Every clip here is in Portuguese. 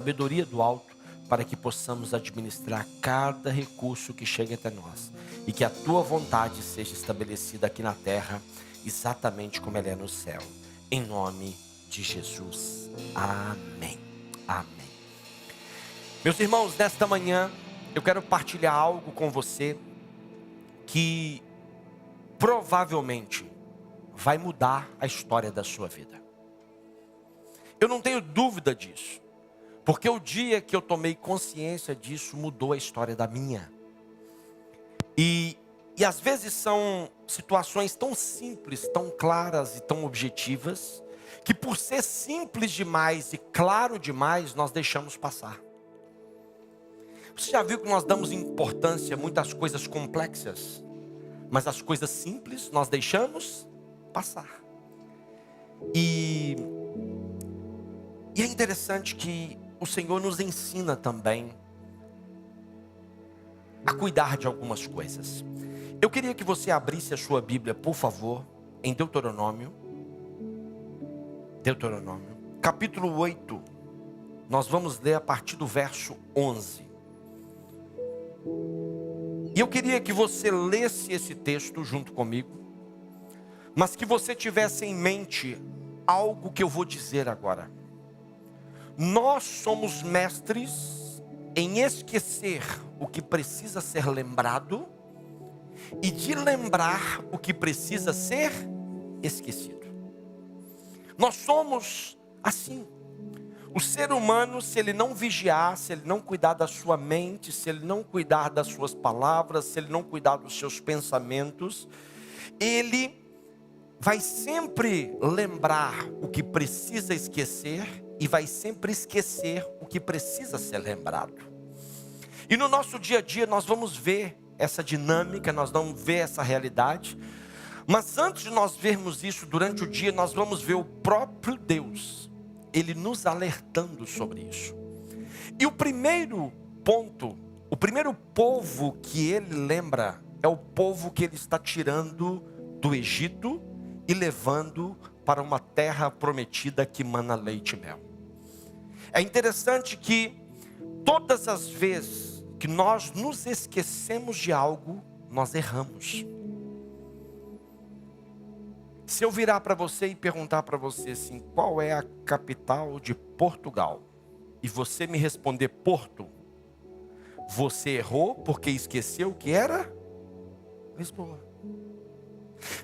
Sabedoria do alto, para que possamos administrar cada recurso que chega até nós e que a tua vontade seja estabelecida aqui na terra, exatamente como ela é no céu. Em nome de Jesus. Amém. Amém. Meus irmãos, nesta manhã eu quero partilhar algo com você que provavelmente vai mudar a história da sua vida. Eu não tenho dúvida disso. Porque o dia que eu tomei consciência disso, mudou a história da minha. E às vezes são situações tão simples, tão claras e tão objetivas, que por ser simples demais e claro demais, nós deixamos passar. Você já viu que nós damos importância a muitas coisas complexas, mas as coisas simples nós deixamos passar. E é interessante que o Senhor nos ensina também a cuidar de algumas coisas. Eu queria que você abrisse a sua Bíblia, por favor, em Deuteronômio, capítulo 8. Nós vamos ler a partir do verso 11. E eu queria que você lesse esse texto junto comigo, mas que você tivesse em mente algo que eu vou dizer agora. Nós somos mestres em esquecer o que precisa ser lembrado e de lembrar o que precisa ser esquecido. Nós somos assim. O ser humano, se ele não vigiar, se ele não cuidar da sua mente, se ele não cuidar das suas palavras, se ele não cuidar dos seus pensamentos, ele vai sempre lembrar o que precisa esquecer e vai sempre esquecer o que precisa ser lembrado. E no nosso dia a dia nós vamos ver essa dinâmica, nós vamos ver essa realidade. Mas antes de nós vermos isso durante o dia, nós vamos ver o próprio Deus, Ele nos alertando sobre isso. E o primeiro ponto, o primeiro povo que Ele lembra, é o povo que Ele está tirando do Egito e levando para uma terra prometida que mana leite e mel. É interessante que todas as vezes que nós nos esquecemos de algo, nós erramos. Se eu virar para você e perguntar para você assim, qual é a capital de Portugal? E você me responder Porto, você errou porque esqueceu que era Lisboa.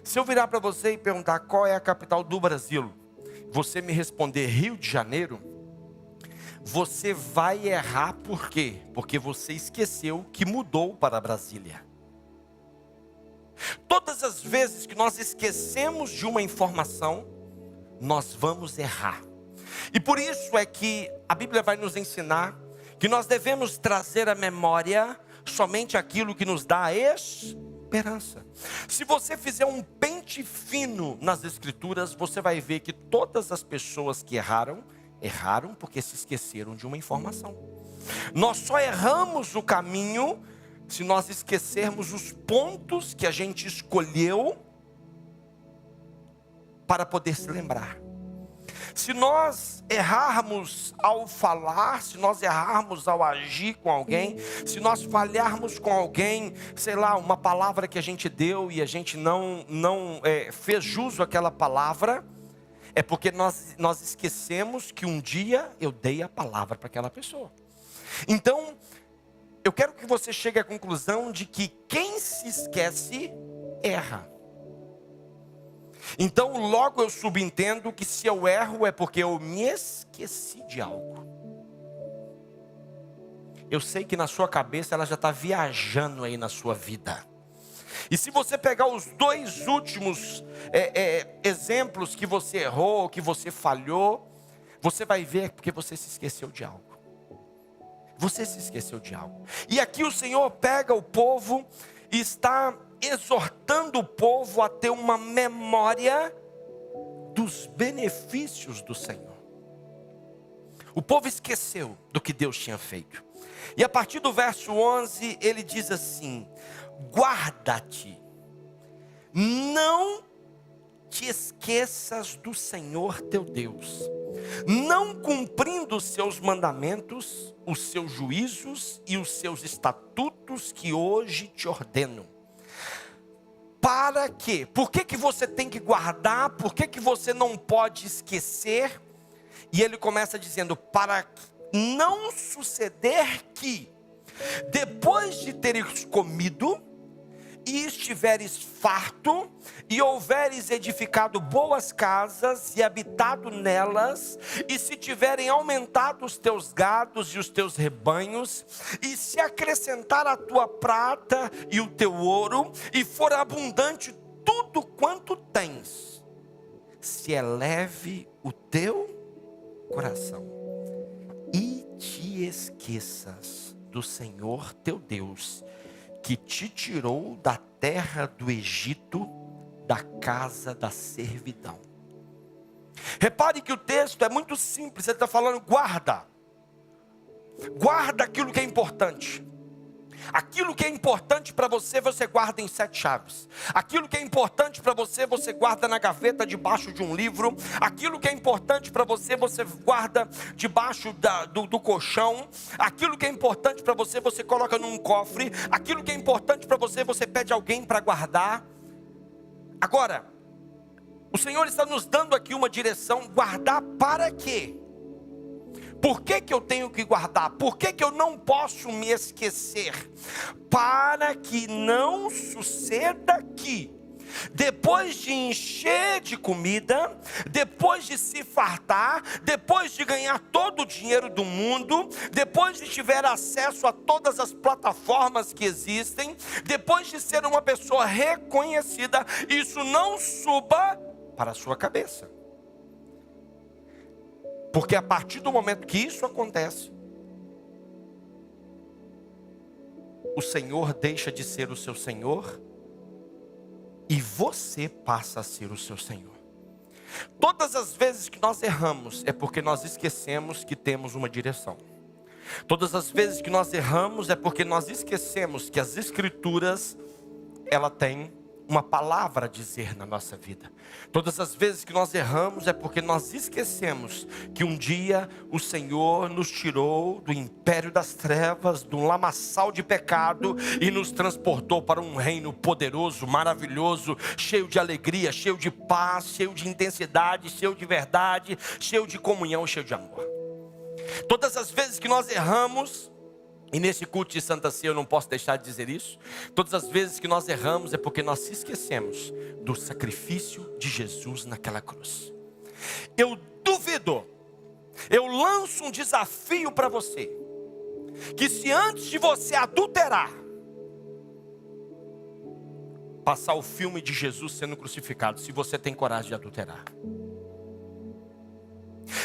Se eu virar para você e perguntar qual é a capital do Brasil, você me responder Rio de Janeiro, você vai errar por quê? Porque você esqueceu que mudou para Brasília. Todas as vezes que nós esquecemos de uma informação, nós vamos errar. E por isso é que a Bíblia vai nos ensinar que nós devemos trazer à memória somente aquilo que nos dá esperança. Se você fizer um pente fino nas Escrituras, você vai ver que todas as pessoas que erraram porque se esqueceram de uma informação. Nós só erramos o caminho se nós esquecermos os pontos que a gente escolheu para poder se lembrar. Se nós errarmos ao falar, se nós errarmos ao agir com alguém, se nós falharmos com alguém, sei lá, uma palavra que a gente deu e a gente não fez jus àquela palavra, é porque nós esquecemos que um dia eu dei a palavra para aquela pessoa. Então, eu quero que você chegue à conclusão de que quem se esquece, erra. Então, logo eu subentendo que se eu erro é porque eu me esqueci de algo. Eu sei que na sua cabeça ela já está viajando aí na sua vida. E se você pegar os dois últimos exemplos que você errou, que você falhou, você vai ver porque você se esqueceu de algo. Você se esqueceu de algo. E aqui o Senhor pega o povo e está exortando o povo a ter uma memória dos benefícios do Senhor. O povo esqueceu do que Deus tinha feito. E a partir do verso 11 ele diz assim: guarda-te, não te esqueças do Senhor teu Deus, não cumprindo os seus mandamentos, os seus juízos e os seus estatutos que hoje te ordeno. Para quê? Por que que você tem que guardar? Por que que você não pode esquecer? E ele começa dizendo, para não suceder que, depois de teres comido, e estiveres farto, e houveres edificado boas casas, e habitado nelas, e se tiverem aumentado os teus gados e os teus rebanhos, e se acrescentar a tua prata e o teu ouro, e for abundante tudo quanto tens, se eleve o teu coração, e te esqueças do Senhor teu Deus, que te tirou da terra do Egito, da casa da servidão. Repare que o texto é muito simples, ele está falando, guarda aquilo que é importante. Aquilo que é importante para você, você guarda em 7 chaves. Aquilo que é importante para você, você guarda na gaveta debaixo de um livro. Aquilo que é importante para você, você guarda debaixo do colchão. Aquilo que é importante para você, você coloca num cofre. Aquilo que é importante para você, você pede alguém para guardar. Agora, o Senhor está nos dando aqui uma direção. Guardar para quê? Por que que eu tenho que guardar? Por que que eu não posso me esquecer? Para que não suceda que, depois de encher de comida, depois de se fartar, depois de ganhar todo o dinheiro do mundo, depois de tiver acesso a todas as plataformas que existem, depois de ser uma pessoa reconhecida, isso não suba para a sua cabeça. Porque a partir do momento que isso acontece, o Senhor deixa de ser o seu Senhor e você passa a ser o seu Senhor. Todas as vezes que nós erramos é porque nós esquecemos que temos uma direção. Todas as vezes que nós erramos é porque nós esquecemos que as Escrituras, ela tem uma palavra a dizer na nossa vida. Todas as vezes que nós erramos é porque nós esquecemos que um dia o Senhor nos tirou do império das trevas, do lamaçal de pecado e nos transportou para um reino poderoso, maravilhoso, cheio de alegria, cheio de paz, cheio de intensidade, cheio de verdade, cheio de comunhão, cheio de amor. Todas as vezes que nós erramos, e nesse culto de Santa Ceia eu não posso deixar de dizer isso, todas as vezes que nós erramos é porque nós se esquecemos do sacrifício de Jesus naquela cruz. Eu duvido, eu lanço um desafio para você, que se antes de você adulterar, passar o filme de Jesus sendo crucificado, se você tem coragem de adulterar.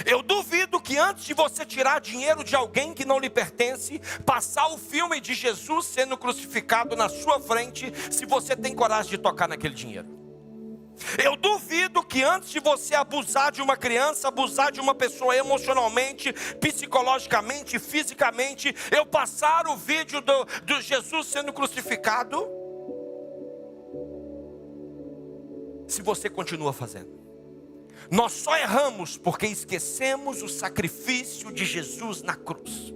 Eu duvido que antes de você tirar dinheiro de alguém que não lhe pertence, passar o filme de Jesus sendo crucificado na sua frente, se você tem coragem de tocar naquele dinheiro. Eu duvido que antes de você abusar de uma criança, abusar de uma pessoa emocionalmente, psicologicamente, fisicamente, eu passar o vídeo do Jesus sendo crucificado, se você continua fazendo. Nós só erramos porque esquecemos o sacrifício de Jesus na cruz.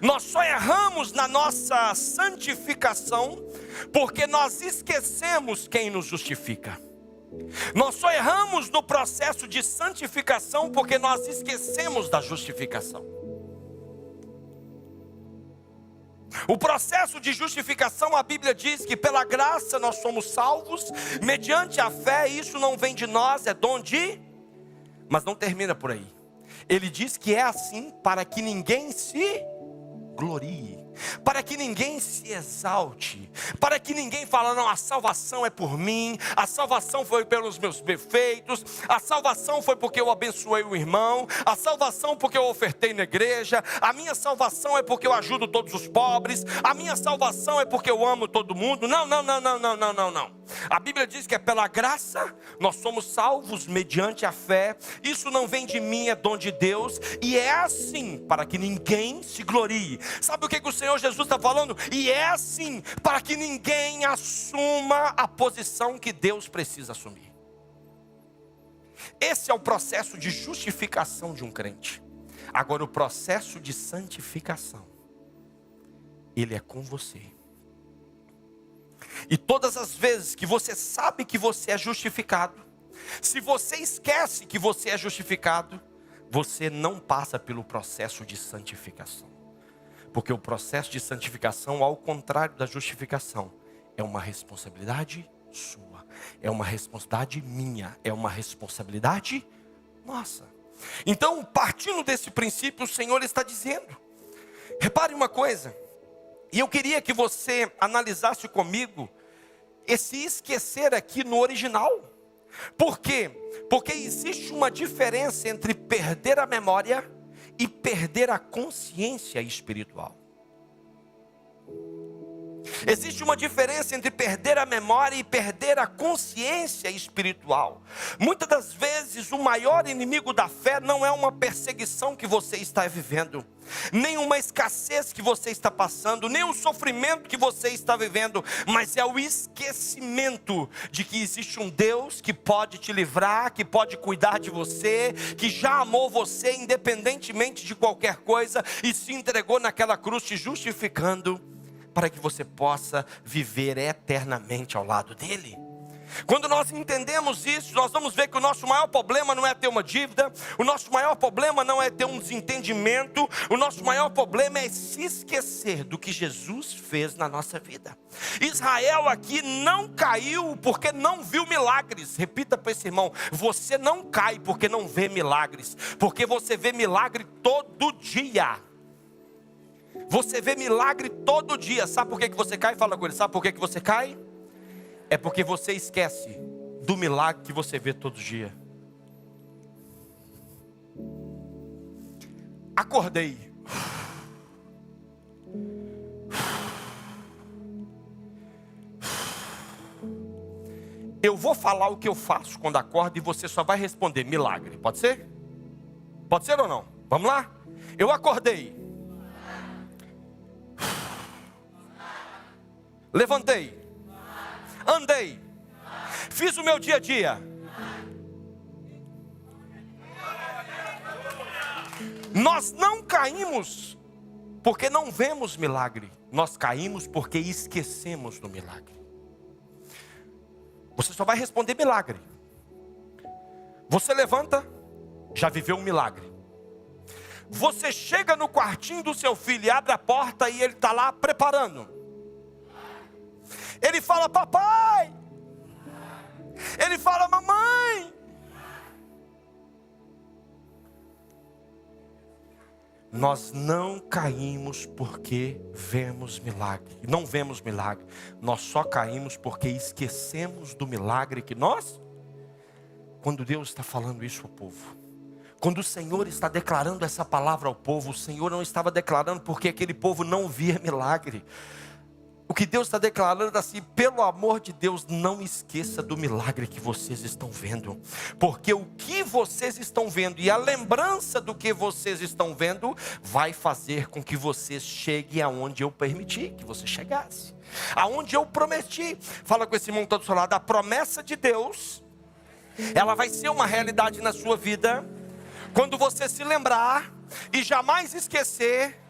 Nós só erramos na nossa santificação porque nós esquecemos quem nos justifica. Nós só erramos no processo de santificação porque nós esquecemos da justificação. O processo de justificação, a Bíblia diz que pela graça nós somos salvos, mediante a fé, isso não vem de nós, é dom de... Mas não termina por aí. Ele diz que é assim para que ninguém se glorie, para que ninguém se exalte, para que ninguém fale, não, a salvação é por mim, a salvação foi pelos meus defeitos, a salvação foi porque eu abençoei o irmão, a salvação porque eu ofertei na igreja, a minha salvação é porque eu ajudo todos os pobres, a minha salvação é porque eu amo todo mundo. Não. A Bíblia diz que é pela graça, nós somos salvos mediante a fé, isso não vem de mim, é dom de Deus, e é assim para que ninguém se glorie. Sabe o que o Senhor Jesus está falando? E é assim para que ninguém assuma a posição que Deus precisa assumir. Esse é o processo de justificação de um crente. Agora, o processo de santificação, ele é com você. E todas as vezes que você sabe que você é justificado, se você esquece que você é justificado, você não passa pelo processo de santificação. Porque o processo de santificação, ao contrário da justificação, é uma responsabilidade sua, é uma responsabilidade minha, é uma responsabilidade nossa. Então, partindo desse princípio, o Senhor está dizendo, repare uma coisa, e eu queria que você analisasse comigo esse esquecer aqui no original. Por quê? Porque existe uma diferença entre perder a memória e perder a consciência espiritual. Existe uma diferença entre perder a memória e perder a consciência espiritual. Muitas das vezes o maior inimigo da fé não é uma perseguição que você está vivendo, nem uma escassez que você está passando, nem o sofrimento que você está vivendo, mas é o esquecimento de que existe um Deus que pode te livrar, que pode cuidar de você, que já amou você independentemente de qualquer coisa e se entregou naquela cruz te justificando, para que você possa viver eternamente ao lado dele. Quando nós entendemos isso, nós vamos ver que o nosso maior problema não é ter uma dívida, o nosso maior problema não é ter um desentendimento, o nosso maior problema é se esquecer do que Jesus fez na nossa vida. Israel aqui não caiu porque não viu milagres. Repita para esse irmão, você não cai porque não vê milagres, porque você vê milagre todo dia. Você vê milagre todo dia. Sabe por que você cai? Fala com ele. Sabe por que você cai? É porque você esquece do milagre que você vê todo dia. Acordei. Eu vou falar o que eu faço quando acordo e você só vai responder milagre. Pode ser? Pode ser ou não? Vamos lá? Eu acordei. Levantei, andei, fiz o meu dia a dia. Nós não caímos porque não vemos milagre, nós caímos porque esquecemos do milagre. Você só vai responder milagre. Você levanta, já viveu um milagre. Você chega no quartinho do seu filho e abre a porta e ele está lá preparando. Ele fala papai, ele fala mamãe. Nós não caímos porque vemos milagre, não vemos milagre, nós só caímos porque esquecemos do milagre que nós, quando Deus está falando isso ao povo, quando o Senhor está declarando essa palavra ao povo, o Senhor não estava declarando porque aquele povo não via milagre. O que Deus está declarando assim, pelo amor de Deus, não esqueça do milagre que vocês estão vendo. Porque o que vocês estão vendo e a lembrança do que vocês estão vendo vai fazer com que vocês cheguem aonde eu permiti que você chegasse. Aonde eu prometi. Fala com esse irmão todo do seu lado, a promessa de Deus, ela vai ser uma realidade na sua vida, quando você se lembrar e jamais esquecer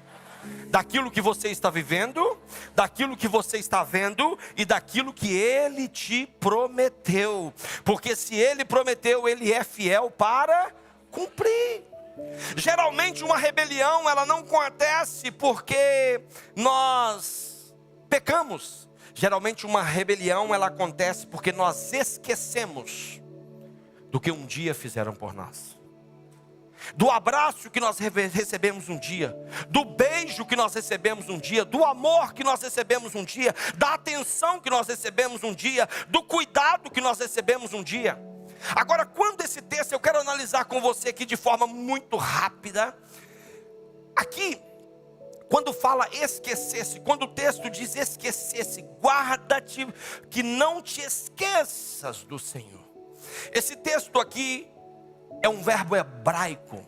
daquilo que você está vivendo, daquilo que você está vendo e daquilo que Ele te prometeu. Porque se Ele prometeu, Ele é fiel para cumprir. Geralmente uma rebelião, ela não acontece porque nós pecamos. Geralmente uma rebelião, ela acontece porque nós esquecemos do que um dia fizeram por nós. Do abraço que nós recebemos um dia, do beijo que nós recebemos um dia, do amor que nós recebemos um dia, da atenção que nós recebemos um dia, do cuidado que nós recebemos um dia. Agora, quando esse texto, eu quero analisar com você aqui de forma muito rápida. Aqui, quando fala esquecer-se, quando o texto diz esquecer-se, guarda-te, que não te esqueças do Senhor. Esse texto aqui é um verbo hebraico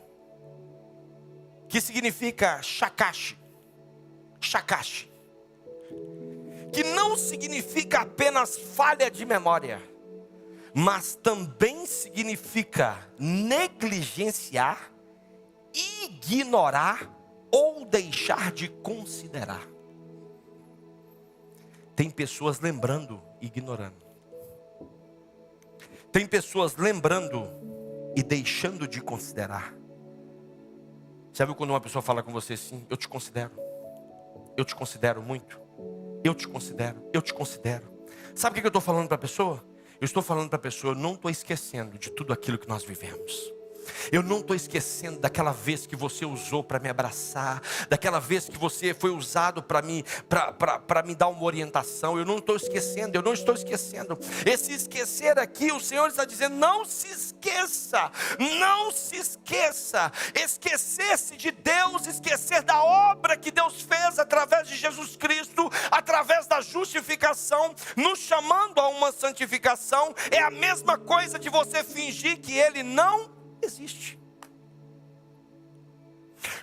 que significa shakash, que não significa apenas falha de memória, mas também significa negligenciar, ignorar ou deixar de considerar. Tem pessoas lembrando e ignorando. Tem pessoas lembrando e deixando de considerar. Sabe quando uma pessoa fala com você assim: eu te considero muito, eu te considero. Sabe o que eu estou falando para a pessoa? Eu estou falando para a pessoa: eu não estou esquecendo de tudo aquilo que nós vivemos. Eu não estou esquecendo daquela vez que você usou para me abraçar, daquela vez que você foi usado para me dar uma orientação. Eu não estou esquecendo. Esse esquecer aqui, o Senhor está dizendo: não se esqueça. Esquecer-se de Deus, esquecer da obra que Deus fez através de Jesus Cristo, através da justificação, nos chamando a uma santificação, é a mesma coisa de você fingir que Ele não existe.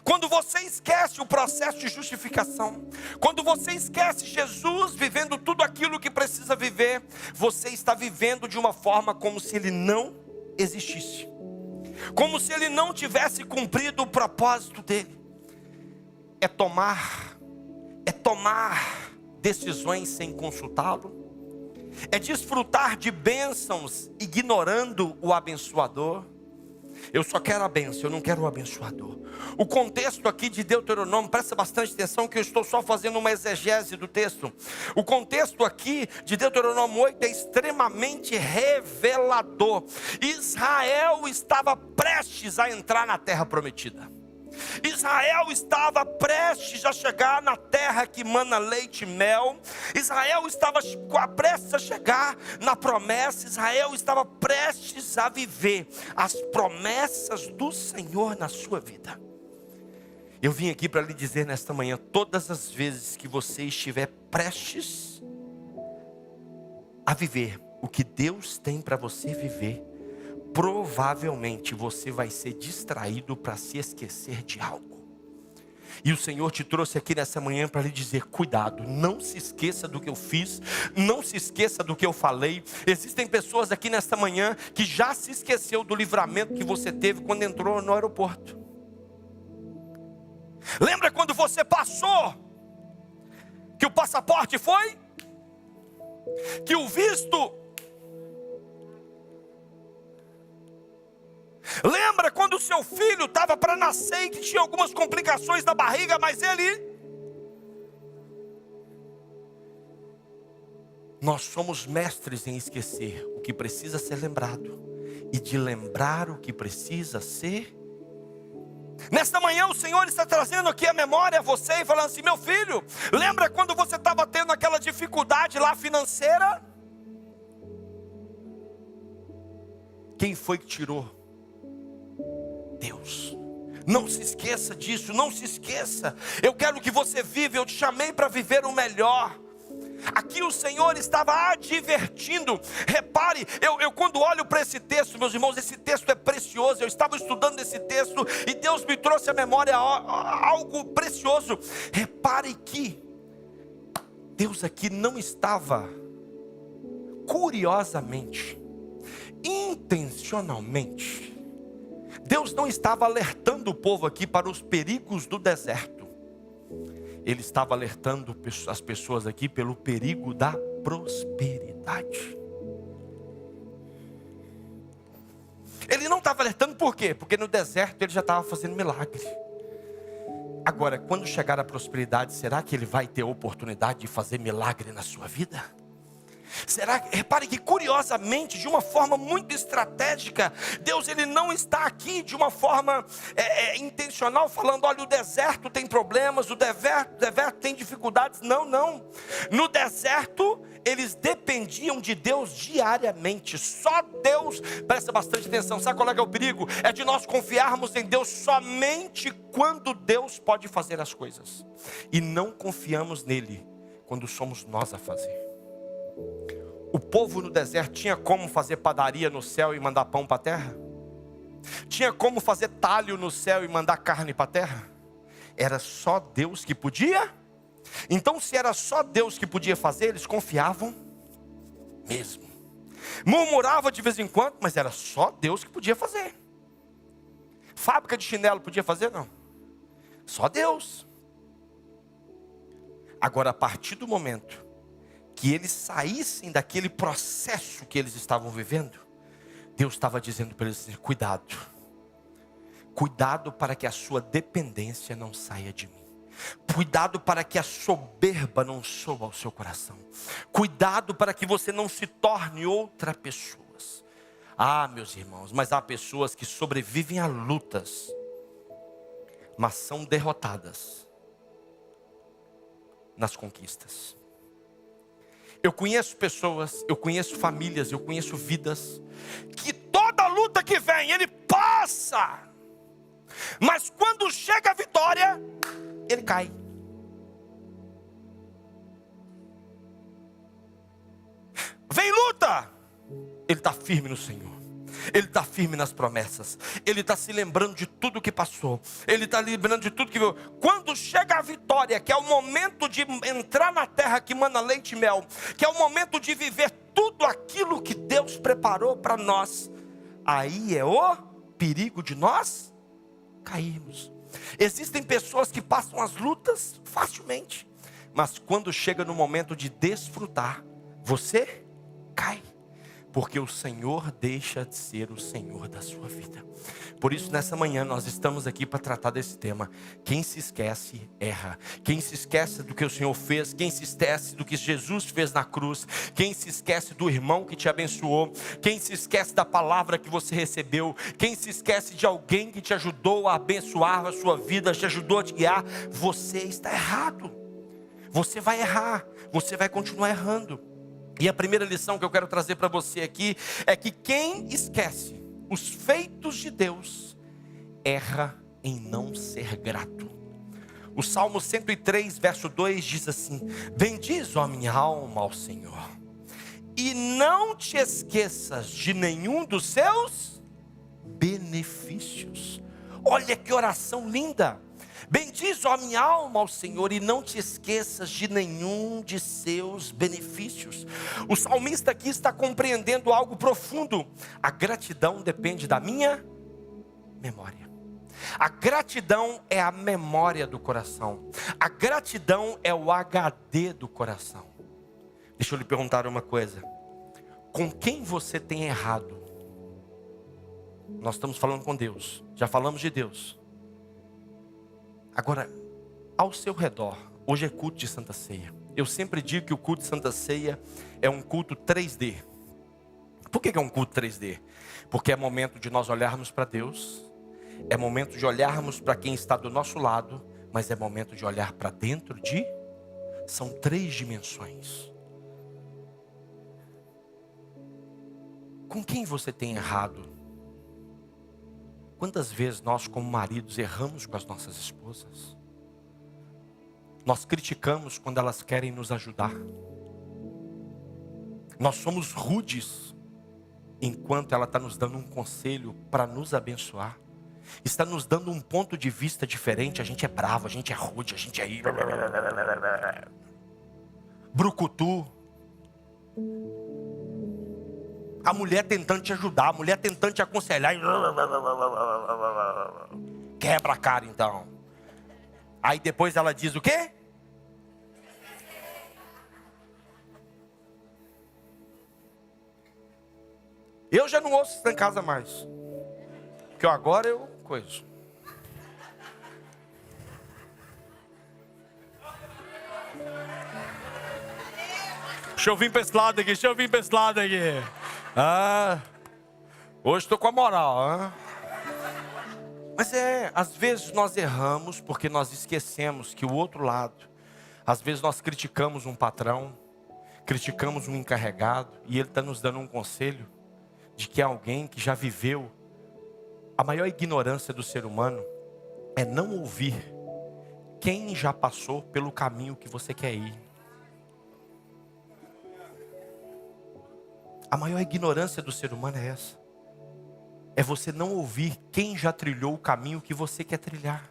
Quando você esquece o processo de justificação, quando você esquece Jesus vivendo tudo aquilo que precisa viver, você está vivendo de uma forma como se Ele não existisse, como se Ele não tivesse cumprido o propósito dele. É tomar decisões sem consultá-lo, é desfrutar de bênçãos ignorando o abençoador. Eu só quero a bênção, eu não quero o abençoador. O contexto aqui de Deuteronômio, presta bastante atenção que eu estou só fazendo uma exegese do texto. O contexto aqui de Deuteronômio 8 é extremamente revelador. Israel estava prestes a entrar na terra prometida. Israel estava prestes a chegar na terra que mana leite e mel. Israel estava prestes a chegar na promessa. Israel estava prestes a viver as promessas do Senhor na sua vida. Eu vim aqui para lhe dizer nesta manhã: todas as vezes que você estiver prestes a viver o que Deus tem para você viver, provavelmente você vai ser distraído para se esquecer de algo. E o Senhor te trouxe aqui nessa manhã para lhe dizer: cuidado, não se esqueça do que eu fiz, não se esqueça do que eu falei. Existem pessoas aqui nesta manhã que já se esqueceu do livramento que você teve quando entrou no aeroporto. Lembra quando você passou, que o passaporte foi, que o visto. Lembra quando o seu filho estava para nascer e que tinha algumas complicações na barriga, mas ele... Nós somos mestres em esquecer o que precisa ser lembrado e de lembrar o que precisa ser. Nesta manhã o Senhor está trazendo aqui a memória a você e falando assim: meu filho, lembra quando você estava tendo aquela dificuldade lá financeira? Quem foi que tirou? Deus. Não se esqueça disso, não se esqueça. Eu quero que você viva, eu te chamei para viver o melhor. Aqui o Senhor estava advertindo. Repare, eu quando olho para esse texto, meus irmãos, esse texto é precioso. Eu estava estudando esse texto e Deus me trouxe à memória algo precioso. Repare que Deus aqui não estava curiosamente, intencionalmente, Deus não estava alertando o povo aqui para os perigos do deserto. Ele estava alertando as pessoas aqui pelo perigo da prosperidade. Ele não estava alertando por quê? Porque no deserto ele já estava fazendo milagre. Agora, quando chegar a prosperidade, será que ele vai ter a oportunidade de fazer milagre na sua vida? Será? Repare que curiosamente, de uma forma muito estratégica, Deus ele não está aqui de uma forma intencional falando: olha, o deserto tem problemas, o deserto tem dificuldades. Não. No deserto eles dependiam de Deus diariamente. Só Deus, presta bastante atenção. Sabe qual é o perigo? É de nós confiarmos em Deus somente quando Deus pode fazer as coisas, e não confiamos nele quando somos nós a fazer. O povo no deserto tinha como fazer padaria no céu e mandar pão para a terra? Tinha como fazer talho no céu e mandar carne para a terra? Era só Deus que podia? Então, se era só Deus que podia fazer, eles confiavam mesmo. Murmurava de vez em quando, mas era só Deus que podia fazer. Fábrica de chinelo podia fazer? Não. Só Deus. Agora, a partir do momento que eles saíssem daquele processo que eles estavam vivendo, Deus estava dizendo para eles assim: cuidado. Cuidado para que a sua dependência não saia de mim. Cuidado para que a soberba não suba ao seu coração. Cuidado para que você não se torne outra pessoa. Ah, meus irmãos, mas há pessoas que sobrevivem a lutas, mas são derrotadas nas conquistas. Eu conheço pessoas, eu conheço famílias, eu conheço vidas, que toda luta que vem, ele passa, mas quando chega a vitória, ele cai. Vem luta, ele está firme no Senhor. Ele está firme nas promessas. Ele está se lembrando de tudo que passou. Ele está lembrando de tudo que viu. Quando chega a vitória, que é o momento de entrar na terra que mana leite e mel, que é o momento de viver tudo aquilo que Deus preparou para nós, aí é o perigo de nós cairmos. Existem pessoas que passam as lutas facilmente, mas quando chega no momento de desfrutar, você cai. Porque o Senhor deixa de ser o Senhor da sua vida. Por isso, nessa manhã, nós estamos aqui para tratar desse tema. Quem se esquece, erra. Quem se esquece do que o Senhor fez, quem se esquece do que Jesus fez na cruz, quem se esquece do irmão que te abençoou, quem se esquece da palavra que você recebeu, quem se esquece de alguém que te ajudou a abençoar a sua vida, te ajudou a te guiar, você está errado. Você vai errar, você vai continuar errando. E a primeira lição que eu quero trazer para você aqui é que quem esquece os feitos de Deus erra em não ser grato. O Salmo 103, verso 2 diz assim: bendiz, ó minha alma, ao Senhor, e não te esqueças de nenhum dos seus benefícios. Olha que oração linda! Bendiz, ó minha alma, ao Senhor, e não te esqueças de nenhum de seus benefícios. O salmista aqui está compreendendo algo profundo. A gratidão depende da minha memória. A gratidão é a memória do coração. A gratidão é o HD do coração. Deixa eu lhe perguntar uma coisa. Com quem você tem errado? Nós estamos falando com Deus. Já falamos de Deus. Agora, ao seu redor, hoje é culto de Santa Ceia. Eu sempre digo que o culto de Santa Ceia é um culto 3D. Por que é um culto 3D? Porque é momento de nós olharmos para Deus, é momento de olharmos para quem está do nosso lado, mas é momento de olhar para dentro de... São 3 dimensões. Com quem você tem errado? Quantas vezes nós, como maridos, erramos com as nossas esposas? Nós criticamos quando elas querem nos ajudar. Nós somos rudes enquanto ela está nos dando um conselho para nos abençoar. Está nos dando um ponto de vista diferente. A gente é bravo, a gente é rude, a gente é brucutu. A mulher tentando te ajudar, a mulher tentando te aconselhar. Quebra a cara então. Aí depois ela diz o quê? Eu já não ouço isso em casa mais. Porque agora eu coiso. Deixa eu vir para esse lado aqui, hoje estou com a moral, Mas às vezes nós erramos porque nós esquecemos que o outro lado, às vezes nós criticamos um patrão, criticamos um encarregado, e ele está nos dando um conselho de que é alguém que já viveu. A maior ignorância do ser humano é não ouvir quem já passou pelo caminho que você quer ir. A maior ignorância do ser humano é essa. É você não ouvir quem já trilhou o caminho que você quer trilhar.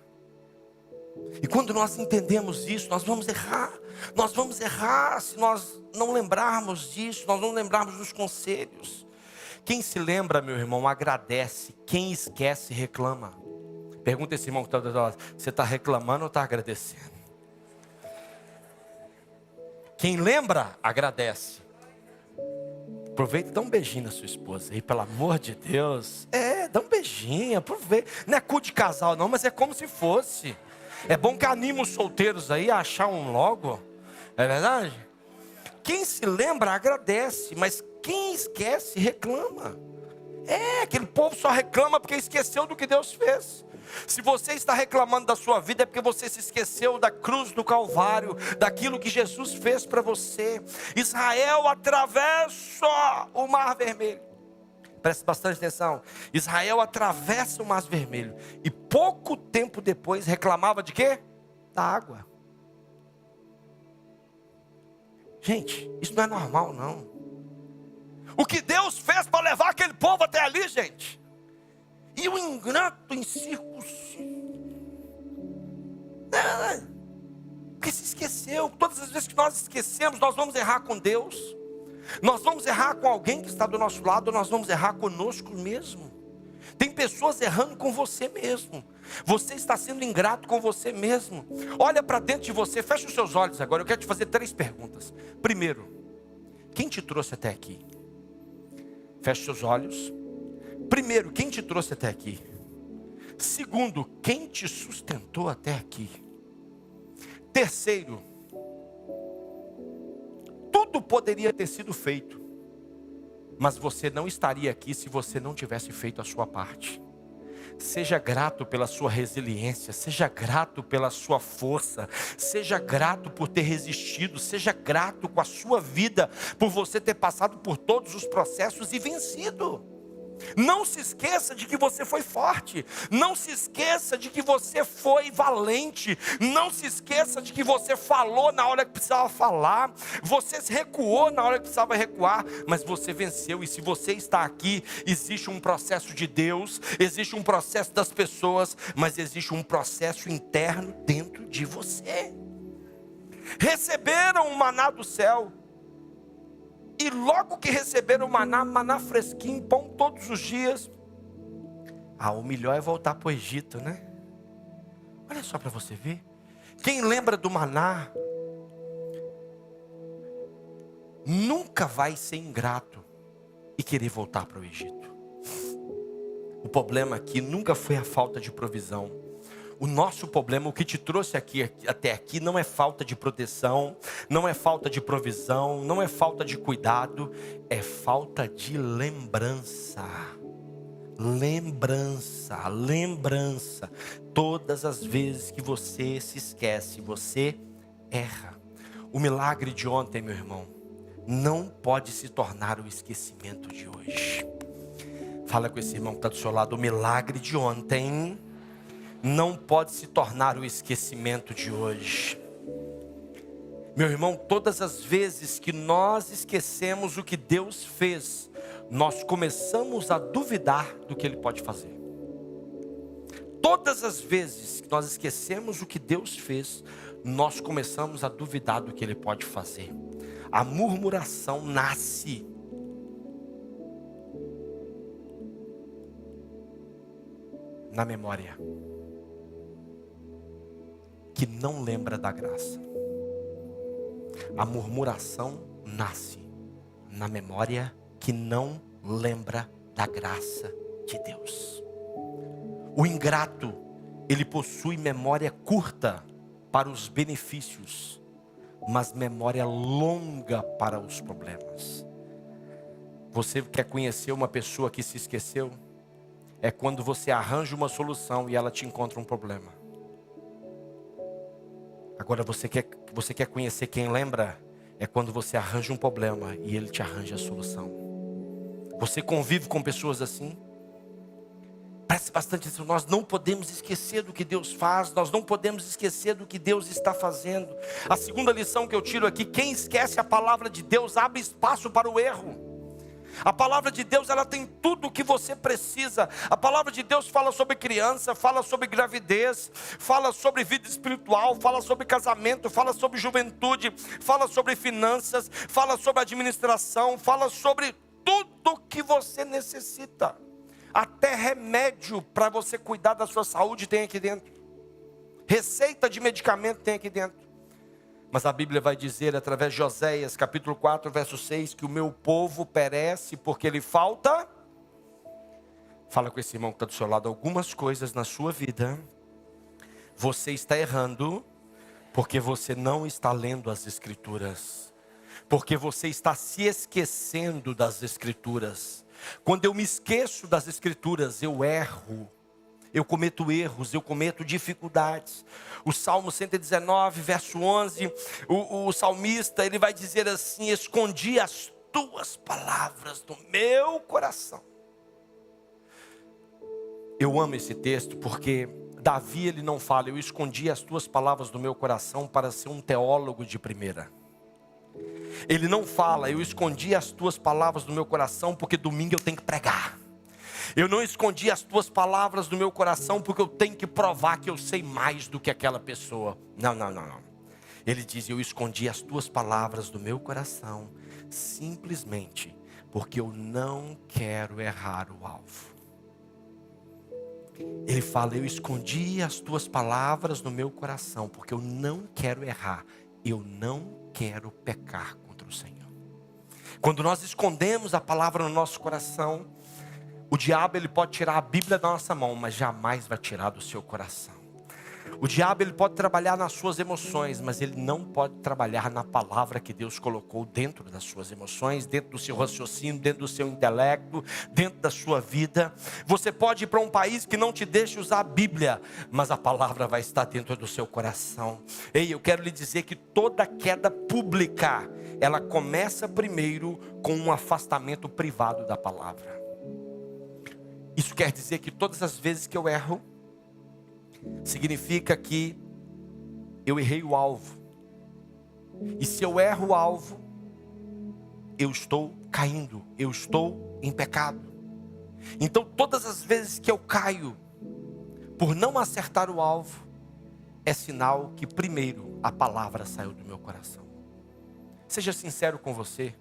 E quando nós entendemos isso, nós vamos errar. Nós vamos errar se nós não lembrarmos disso, nós não lembrarmos dos conselhos. Quem se lembra, meu irmão, agradece. Quem esquece, reclama. Pergunta esse irmão que está do lado: você está reclamando ou está agradecendo? Quem lembra, agradece. Aproveita e dá um beijinho na sua esposa aí, pelo amor de Deus. Dá um beijinho, aproveita. Não é cu de casal não, mas é como se fosse. É bom que anima os solteiros aí a achar um logo. É verdade? Quem se lembra, agradece. Mas quem esquece, reclama. Aquele povo só reclama porque esqueceu do que Deus fez. Se você está reclamando da sua vida, é porque você se esqueceu da cruz do Calvário, daquilo que Jesus fez para você. Israel atravessa o Mar Vermelho. Preste bastante atenção. Israel atravessa o Mar Vermelho. E pouco tempo depois reclamava de quê? Da água. Gente, isso não é normal não. O que Deus fez para levar aquele povo até ali, gente? E o ingrato incircunciso. Porque se esqueceu. Todas as vezes que nós esquecemos, nós vamos errar com Deus. Nós vamos errar com alguém que está do nosso lado. Nós vamos errar conosco mesmo. Tem pessoas errando com você mesmo. Você está sendo ingrato com você mesmo. Olha para dentro de você. Fecha os seus olhos agora. Eu quero te fazer 3 perguntas. Primeiro, quem te trouxe até aqui? Feche seus olhos. Primeiro, quem te trouxe até aqui? Segundo, quem te sustentou até aqui? Terceiro, tudo poderia ter sido feito, mas você não estaria aqui se você não tivesse feito a sua parte. Seja grato pela sua resiliência, seja grato pela sua força, seja grato por ter resistido, seja grato com a sua vida, por você ter passado por todos os processos e vencido. Não se esqueça de que você foi forte. Não se esqueça de que você foi valente. Não se esqueça de que você falou na hora que precisava falar. Você recuou na hora que precisava recuar. Mas você venceu. E se você está aqui, existe um processo de Deus, existe um processo das pessoas, mas existe um processo interno dentro de você. Receberam o maná do céu. E logo que receberam o maná fresquinho, pão todos os dias. O melhor é voltar para o Egito, né? Olha só para você ver. Quem lembra do maná nunca vai ser ingrato e querer voltar para o Egito. O problema aqui nunca foi a falta de provisão. O nosso problema, o que te trouxe até aqui, não é falta de proteção, não é falta de provisão, não é falta de cuidado, é falta de lembrança. Lembrança. Todas as vezes que você se esquece, você erra. O milagre de ontem, meu irmão, não pode se tornar o esquecimento de hoje. Fala com esse irmão que está do seu lado. O milagre de ontem não pode se tornar o esquecimento de hoje. Meu irmão, todas as vezes que nós esquecemos o que Deus fez, nós começamos a duvidar do que Ele pode fazer. Todas as vezes que nós esquecemos o que Deus fez, nós começamos a duvidar do que Ele pode fazer. A murmuração nasce na memória que não lembra da graça. A murmuração nasce na memória que não lembra da graça de Deus. O ingrato, ele possui memória curta para os benefícios, mas memória longa para os problemas. Você quer conhecer uma pessoa que se esqueceu? É quando você arranja uma solução e ela te encontra um problema. Agora você quer conhecer quem lembra? É quando você arranja um problema e ele te arranja a solução. Você convive com pessoas assim? Preste bastante atenção. Nós não podemos esquecer do que Deus faz. Nós não podemos esquecer do que Deus está fazendo. A segunda lição que eu tiro aqui: quem esquece a palavra de Deus abre espaço para o erro. A palavra de Deus, ela tem tudo o que você precisa. A palavra de Deus fala sobre criança, fala sobre gravidez, fala sobre vida espiritual, fala sobre casamento, fala sobre juventude, fala sobre finanças, fala sobre administração, fala sobre tudo que você necessita. Até remédio para você cuidar da sua saúde tem aqui dentro. Receita de medicamento tem aqui dentro. Mas a Bíblia vai dizer, através de Oséias, capítulo 4, verso 6, que o meu povo perece porque lhe falta. Fala com esse irmão que está do seu lado, algumas coisas na sua vida, você está errando, porque você não está lendo as Escrituras. Porque você está se esquecendo das Escrituras. Quando eu me esqueço das Escrituras, eu erro. Eu cometo erros, eu cometo dificuldades. O Salmo 119, verso 11, o salmista, ele vai dizer assim: escondi as tuas palavras no meu coração. Eu amo esse texto porque Davi, ele não fala, eu escondi as tuas palavras no meu coração para ser um teólogo de primeira. Ele não fala, eu escondi as tuas palavras no meu coração porque domingo eu tenho que pregar. Eu não escondi as tuas palavras no meu coração porque eu tenho que provar que eu sei mais do que aquela pessoa. Não. Ele diz, eu escondi as tuas palavras do meu coração simplesmente porque eu não quero errar o alvo. Ele fala, eu escondi as tuas palavras no meu coração porque eu não quero errar. Eu não quero pecar contra o Senhor. Quando nós escondemos a palavra no nosso coração, o diabo, ele pode tirar a Bíblia da nossa mão, mas jamais vai tirar do seu coração. O diabo, ele pode trabalhar nas suas emoções, mas ele não pode trabalhar na palavra que Deus colocou dentro das suas emoções, dentro do seu raciocínio, dentro do seu intelecto, dentro da sua vida. Você pode ir para um país que não te deixe usar a Bíblia, mas a palavra vai estar dentro do seu coração. Ei, eu quero lhe dizer que toda queda pública, ela começa primeiro com um afastamento privado da palavra. Isso quer dizer que todas as vezes que eu erro, significa que eu errei o alvo. E se eu erro o alvo, eu estou caindo, eu estou em pecado. Então todas as vezes que eu caio, por não acertar o alvo, é sinal que primeiro a palavra saiu do meu coração. Seja sincero com você.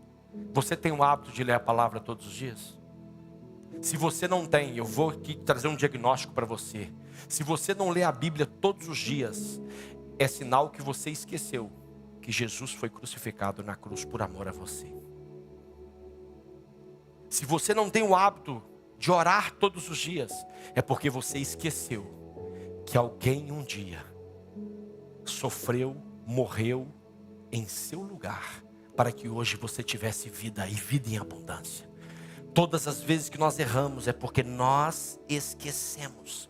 Você tem o hábito de ler a palavra todos os dias? Se você não tem, eu vou aqui trazer um diagnóstico para você. Se você não lê a Bíblia todos os dias, é sinal que você esqueceu que Jesus foi crucificado na cruz por amor a você. Se você não tem o hábito de orar todos os dias, é porque você esqueceu que alguém um dia sofreu, morreu em seu lugar, para que hoje você tivesse vida e vida em abundância. Todas as vezes que nós erramos é porque nós esquecemos.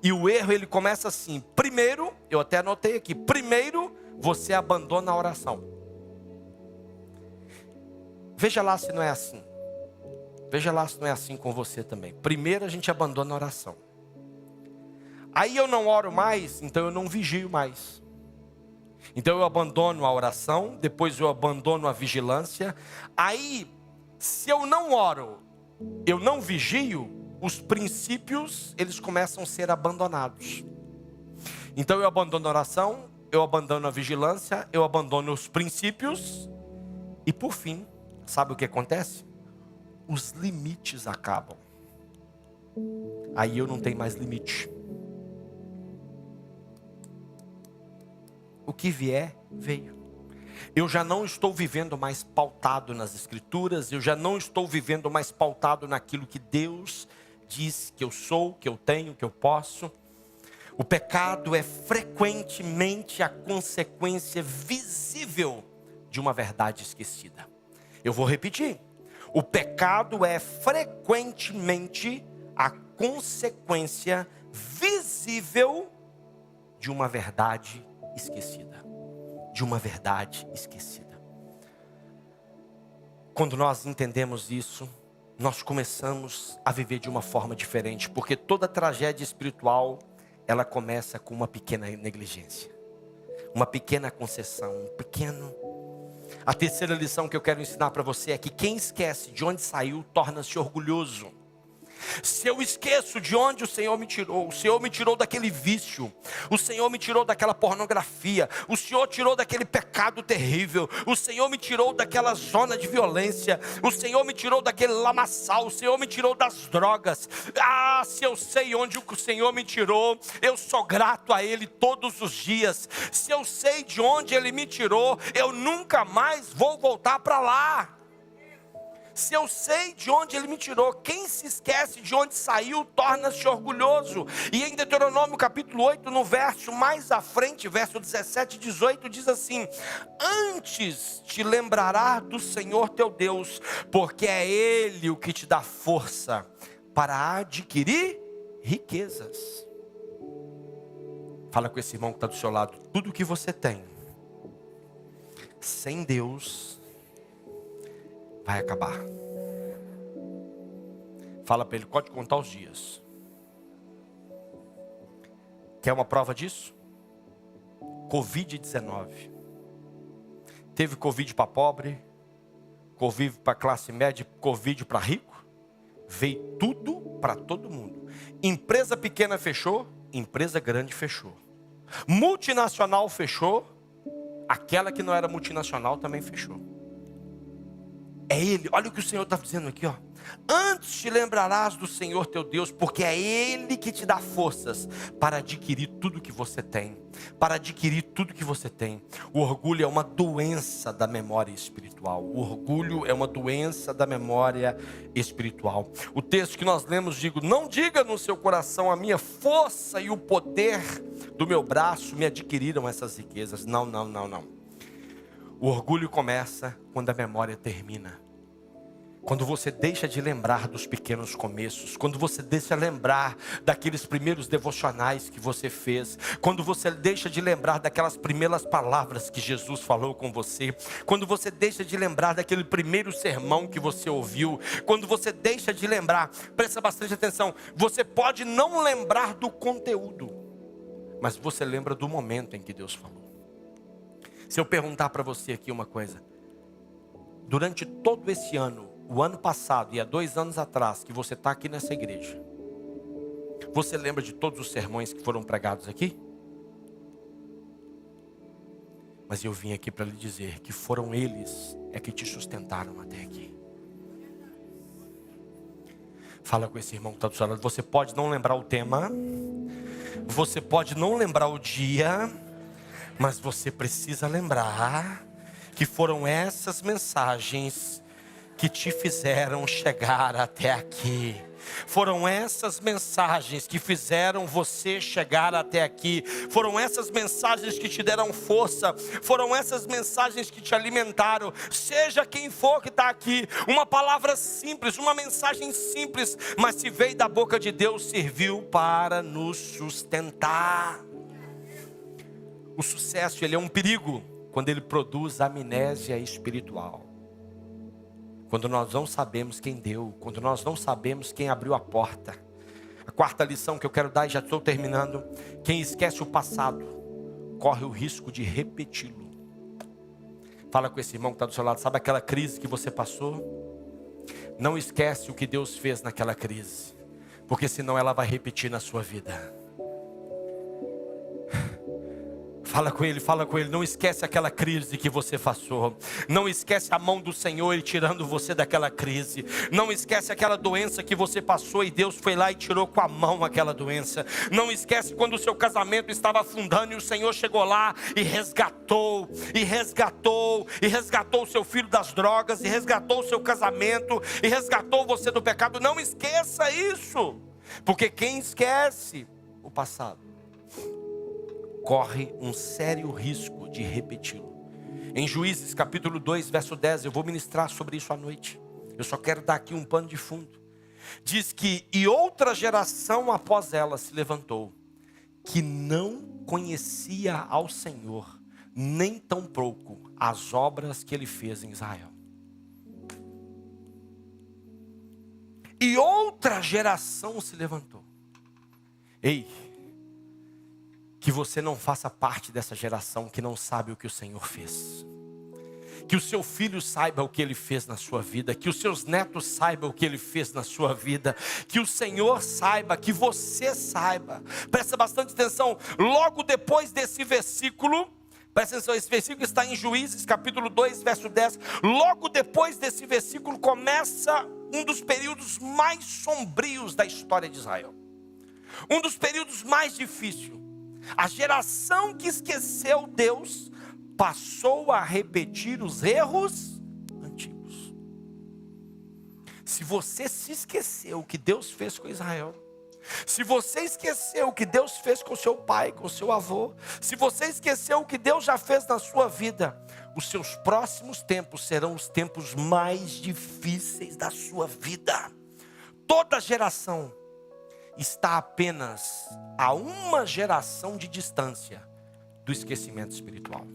E o erro, ele começa assim. Primeiro, eu até anotei aqui. Primeiro, você abandona a oração. Veja lá se não é assim. Veja lá se não é assim com você também. Primeiro a gente abandona a oração. Aí eu não oro mais, então eu não vigio mais. Então eu abandono a oração, depois eu abandono a vigilância. Aí, se eu não oro, eu não vigio, os princípios, eles começam a ser abandonados. Então eu abandono a oração, eu abandono a vigilância, eu abandono os princípios. E por fim, sabe o que acontece? Os limites acabam. Aí eu não tenho mais limite. O que vier, veio. Eu já não estou vivendo mais pautado nas Escrituras, eu já não estou vivendo mais pautado naquilo que Deus diz que eu sou, que eu tenho, que eu posso. O pecado é frequentemente a consequência visível de uma verdade esquecida. Eu vou repetir. O pecado é frequentemente a consequência visível de uma verdade esquecida. De uma verdade esquecida. Quando nós entendemos isso, nós começamos a viver de uma forma diferente, porque toda tragédia espiritual, ela começa com uma pequena negligência, uma pequena concessão, um pequeno. A terceira lição que eu quero ensinar para você é que quem esquece de onde saiu, torna-se orgulhoso. Se eu esqueço de onde o Senhor me tirou, o Senhor me tirou daquele vício, o Senhor me tirou daquela pornografia, o Senhor tirou daquele pecado terrível, o Senhor me tirou daquela zona de violência, o Senhor me tirou daquele lamaçal, o Senhor me tirou das drogas. Se eu sei onde o Senhor me tirou, eu sou grato a Ele todos os dias. Se eu sei de onde Ele me tirou, eu nunca mais vou voltar para lá. Se eu sei de onde Ele me tirou, quem se esquece de onde saiu, torna-se orgulhoso. E em Deuteronômio capítulo 8, no verso mais à frente, verso 17 e 18, diz assim: antes te lembrará do Senhor teu Deus, porque é Ele o que te dá força para adquirir riquezas. Fala com esse irmão que está do seu lado: tudo que você tem, sem Deus, vai acabar. Fala para ele, pode contar os dias. Quer uma prova disso? Covid-19. Teve Covid para pobre, Covid para classe média, Covid para rico. Veio tudo para todo mundo. Empresa pequena fechou, empresa grande fechou. Multinacional fechou, aquela que não era multinacional também fechou. É Ele, olha o que o Senhor está dizendo aqui, ó. Antes te lembrarás do Senhor teu Deus, porque é Ele que te dá forças para adquirir tudo que você tem. Para adquirir tudo que você tem. O orgulho é uma doença da memória espiritual. O orgulho é uma doença da memória espiritual. O texto que nós lemos diz: não diga no seu coração, a minha força e o poder do meu braço me adquiriram essas riquezas. Não. O orgulho começa quando a memória termina. Quando você deixa de lembrar dos pequenos começos, quando você deixa de lembrar daqueles primeiros devocionais que você fez, quando você deixa de lembrar daquelas primeiras palavras que Jesus falou com você, quando você deixa de lembrar daquele primeiro sermão que você ouviu, quando você deixa de lembrar, presta bastante atenção, você pode não lembrar do conteúdo, mas você lembra do momento em que Deus falou. Se eu perguntar para você aqui uma coisa, durante todo esse ano, o ano passado e há 2 anos atrás, que você está aqui nessa igreja, você lembra de todos os sermões que foram pregados aqui? Mas eu vim aqui para lhe dizer que foram eles que te sustentaram até aqui. Fala com esse irmão que está do seu lado. Você pode não lembrar o tema, você pode não lembrar o dia, mas você precisa lembrar que foram essas mensagens que te fizeram chegar até aqui. Foram essas mensagens que fizeram você chegar até aqui. Foram essas mensagens que te deram força. Foram essas mensagens que te alimentaram. Seja quem for que está aqui, uma palavra simples, uma mensagem simples, mas se veio da boca de Deus, serviu para nos sustentar. O sucesso, ele é um perigo quando ele produz amnésia espiritual. Quando nós não sabemos quem deu, quando nós não sabemos quem abriu a porta. A quarta lição que eu quero dar, e já estou terminando: quem esquece o passado, corre o risco de repeti-lo. Fala com esse irmão que está do seu lado, sabe aquela crise que você passou? Não esquece o que Deus fez naquela crise, porque senão ela vai repetir na sua vida. Fala com ele, não esquece aquela crise que você passou. Não esquece a mão do Senhor tirando você daquela crise. Não esquece aquela doença que você passou e Deus foi lá e tirou com a mão aquela doença. Não esquece quando o seu casamento estava afundando e o Senhor chegou lá e resgatou o seu filho das drogas, e resgatou o seu casamento, e resgatou você do pecado. Não esqueça isso, porque quem esquece o passado corre um sério risco de repeti-lo. Em Juízes capítulo 2, verso 10, eu vou ministrar sobre isso à noite. Eu só quero dar aqui um pano de fundo. Diz que, e outra geração após ela se levantou, que não conhecia ao Senhor, nem tampouco as obras que ele fez em Israel. E outra geração se levantou. Ei, que você não faça parte dessa geração que não sabe o que o Senhor fez. Que o seu filho saiba o que ele fez na sua vida, que os seus netos saibam o que ele fez na sua vida, que o Senhor saiba, que você saiba. Presta bastante atenção, logo depois desse versículo, presta atenção, esse versículo está em Juízes capítulo 2, verso 10. Logo depois desse versículo começa um dos períodos mais sombrios da história de Israel. Um dos períodos mais difíceis. A geração que esqueceu Deus passou a repetir os erros antigos. Se você se esqueceu o que Deus fez com Israel, se você esqueceu o que Deus fez com seu pai, com seu avô, se você esqueceu o que Deus já fez na sua vida, os seus próximos tempos serão os tempos mais difíceis da sua vida. Toda geração está apenas a uma geração de distância do esquecimento espiritual.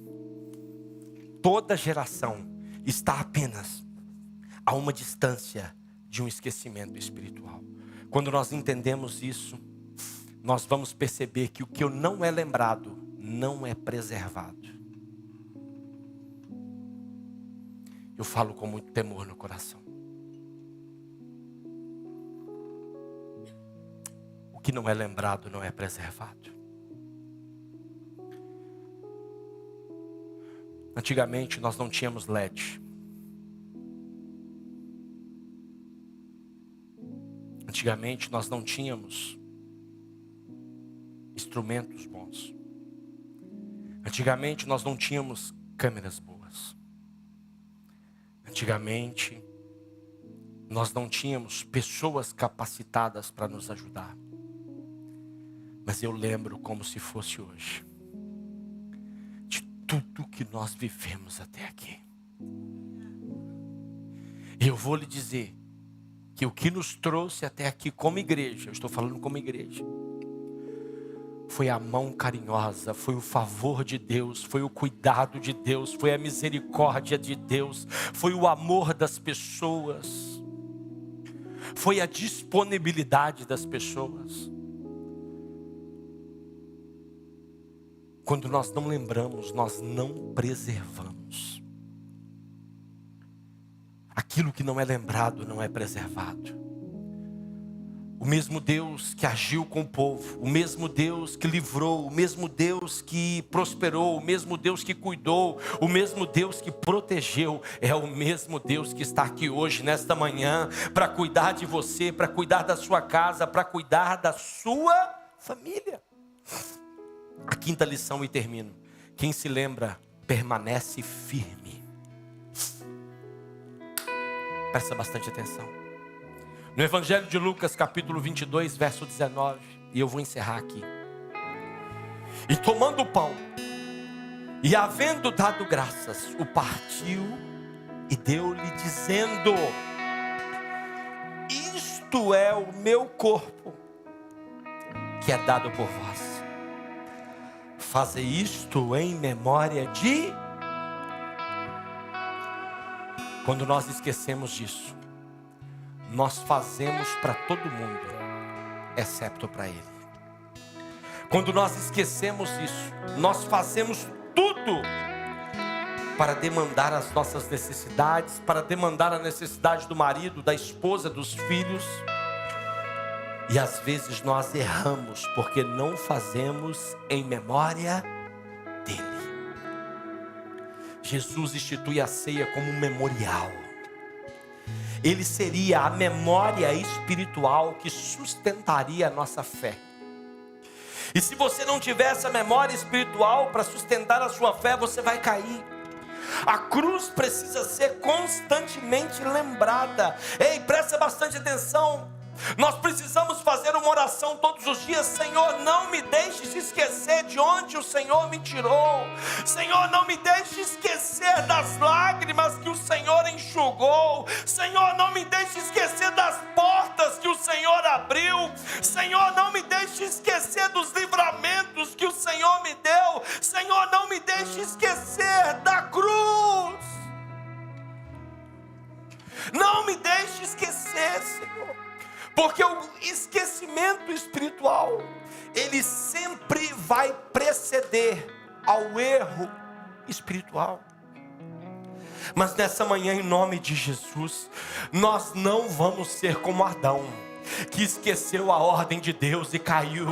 Toda geração está apenas a uma distância de um esquecimento espiritual. Quando nós entendemos isso, nós vamos perceber que o que não é lembrado não é preservado. Eu falo com muito temor no coração. O que não é lembrado não é preservado. Antigamente nós não tínhamos LED. Antigamente nós não tínhamos instrumentos bons. Antigamente nós não tínhamos câmeras boas. Antigamente nós não tínhamos pessoas capacitadas para nos ajudar. Mas eu lembro como se fosse hoje. Tudo que nós vivemos até aqui. Eu vou lhe dizer que o que nos trouxe até aqui como igreja, eu estou falando como igreja, foi a mão carinhosa, foi o favor de Deus, foi o cuidado de Deus, foi a misericórdia de Deus, foi o amor das pessoas, foi a disponibilidade das pessoas. Quando nós não lembramos, nós não preservamos. Aquilo que não é lembrado não é preservado. O mesmo Deus que agiu com o povo, o mesmo Deus que livrou, o mesmo Deus que prosperou, o mesmo Deus que cuidou, o mesmo Deus que protegeu, é o mesmo Deus que está aqui hoje, nesta manhã, para cuidar de você, para cuidar da sua casa, para cuidar da sua família. A quinta lição e termino. Quem se lembra, permanece firme. Presta bastante atenção. No Evangelho de Lucas, capítulo 22, verso 19. E eu vou encerrar aqui. E tomando o pão, e havendo dado graças, o partiu e deu-lhe dizendo: isto é o meu corpo, que é dado por vós. Fazer isto em memória de... Quando nós esquecemos disso, nós fazemos para todo mundo, exceto para Ele. Quando nós esquecemos isso, nós fazemos tudo para demandar as nossas necessidades, para demandar a necessidade do marido, da esposa, dos filhos. E às vezes nós erramos porque não fazemos em memória dele. Jesus institui a ceia como um memorial. Ele seria a memória espiritual que sustentaria a nossa fé. E se você não tiver essa memória espiritual para sustentar a sua fé, você vai cair. A cruz precisa ser constantemente lembrada. Ei, presta bastante atenção. Nós precisamos fazer uma oração todos os dias. Senhor, não me deixe se esquecer de onde o Senhor me tirou. Senhor, não me deixe esquecer das lágrimas que o Senhor enxugou. Senhor, não me deixe esquecer das portas que o Senhor abriu. Senhor, não me deixe esquecer dos livramentos que o Senhor me deu. Senhor, não me deixe esquecer da cruz. Não me deixe esquecer, Senhor. Porque o esquecimento espiritual, ele sempre vai preceder ao erro espiritual. Mas nessa manhã, em nome de Jesus, nós não vamos ser como Adão, que esqueceu a ordem de Deus e caiu.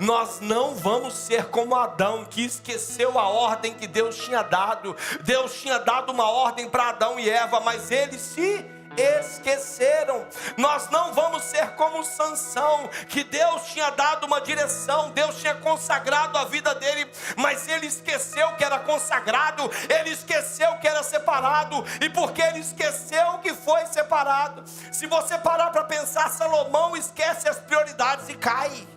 Nós não vamos ser como Adão, que esqueceu a ordem que Deus tinha dado. Deus tinha dado uma ordem para Adão e Eva, mas eles se esqueceram. Nós não vamos ser como Sansão, que Deus tinha dado uma direção, Deus tinha consagrado a vida dele, mas ele esqueceu que era consagrado, ele esqueceu que era separado, e porque ele esqueceu que foi separado, se você parar para pensar, Salomão esquece as prioridades e cai.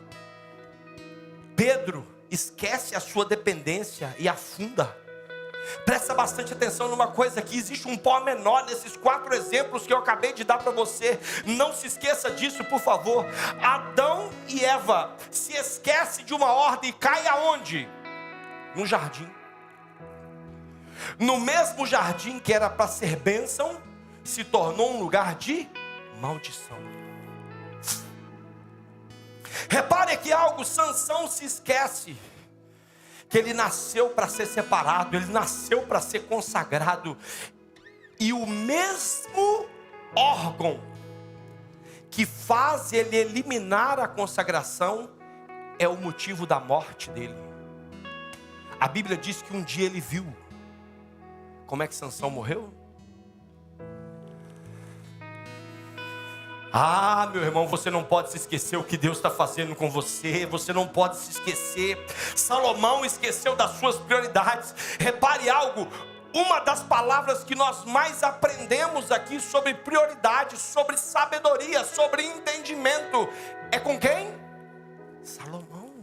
Pedro esquece a sua dependência e afunda. Presta bastante atenção numa coisa aqui, existe um pormenor nesses 4 exemplos que eu acabei de dar para você. Não se esqueça disso, por favor. Adão e Eva se esquecem de uma ordem e cai aonde? No jardim. No mesmo jardim que era para ser bênção, se tornou um lugar de maldição. Repare que algo, Sansão se esquece que ele nasceu para ser separado, ele nasceu para ser consagrado, e o mesmo órgão que faz ele eliminar a consagração é o motivo da morte dele. A Bíblia diz que um dia ele viu. Como é que Sansão morreu? Ah, meu irmão, você não pode se esquecer o que Deus está fazendo com você. Você não pode se esquecer. Salomão esqueceu das suas prioridades. Repare algo. Uma das palavras que nós mais aprendemos aqui sobre prioridade, sobre sabedoria, sobre entendimento, é com quem? Salomão.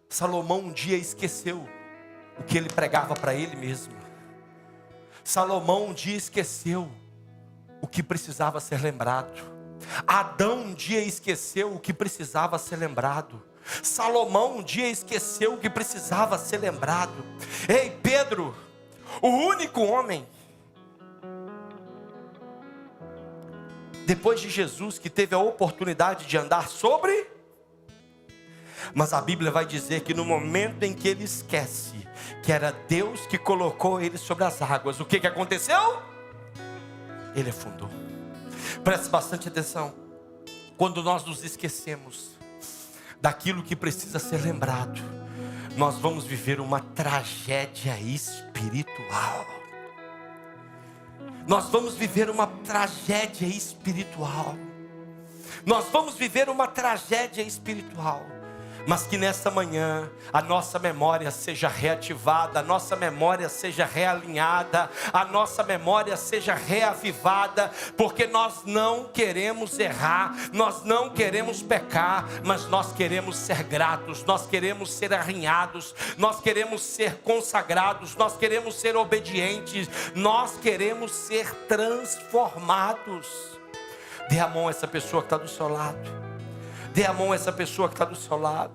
Salomão um dia esqueceu o que ele pregava para ele mesmo. Salomão um dia esqueceu o que precisava ser lembrado. Adão um dia esqueceu o que precisava ser lembrado. Salomão um dia esqueceu o que precisava ser lembrado. Ei, Pedro, o único homem depois de Jesus que teve a oportunidade de andar sobre, mas a Bíblia vai dizer que no momento em que ele esquece que era Deus que colocou ele sobre as águas, o que aconteceu? Ele afundou. Preste bastante atenção. Quando nós nos esquecemos daquilo que precisa ser lembrado, nós vamos viver uma tragédia espiritual. Nós vamos viver uma tragédia espiritual. Nós vamos viver uma tragédia espiritual. Mas que nesta manhã a nossa memória seja reativada, a nossa memória seja realinhada, a nossa memória seja reavivada, porque nós não queremos errar, nós não queremos pecar, mas nós queremos ser gratos, nós queremos ser arrinhados, nós queremos ser consagrados, nós queremos ser obedientes, nós queremos ser transformados. Dê a mão a essa pessoa que está do seu lado. Dê a mão a essa pessoa que está do seu lado.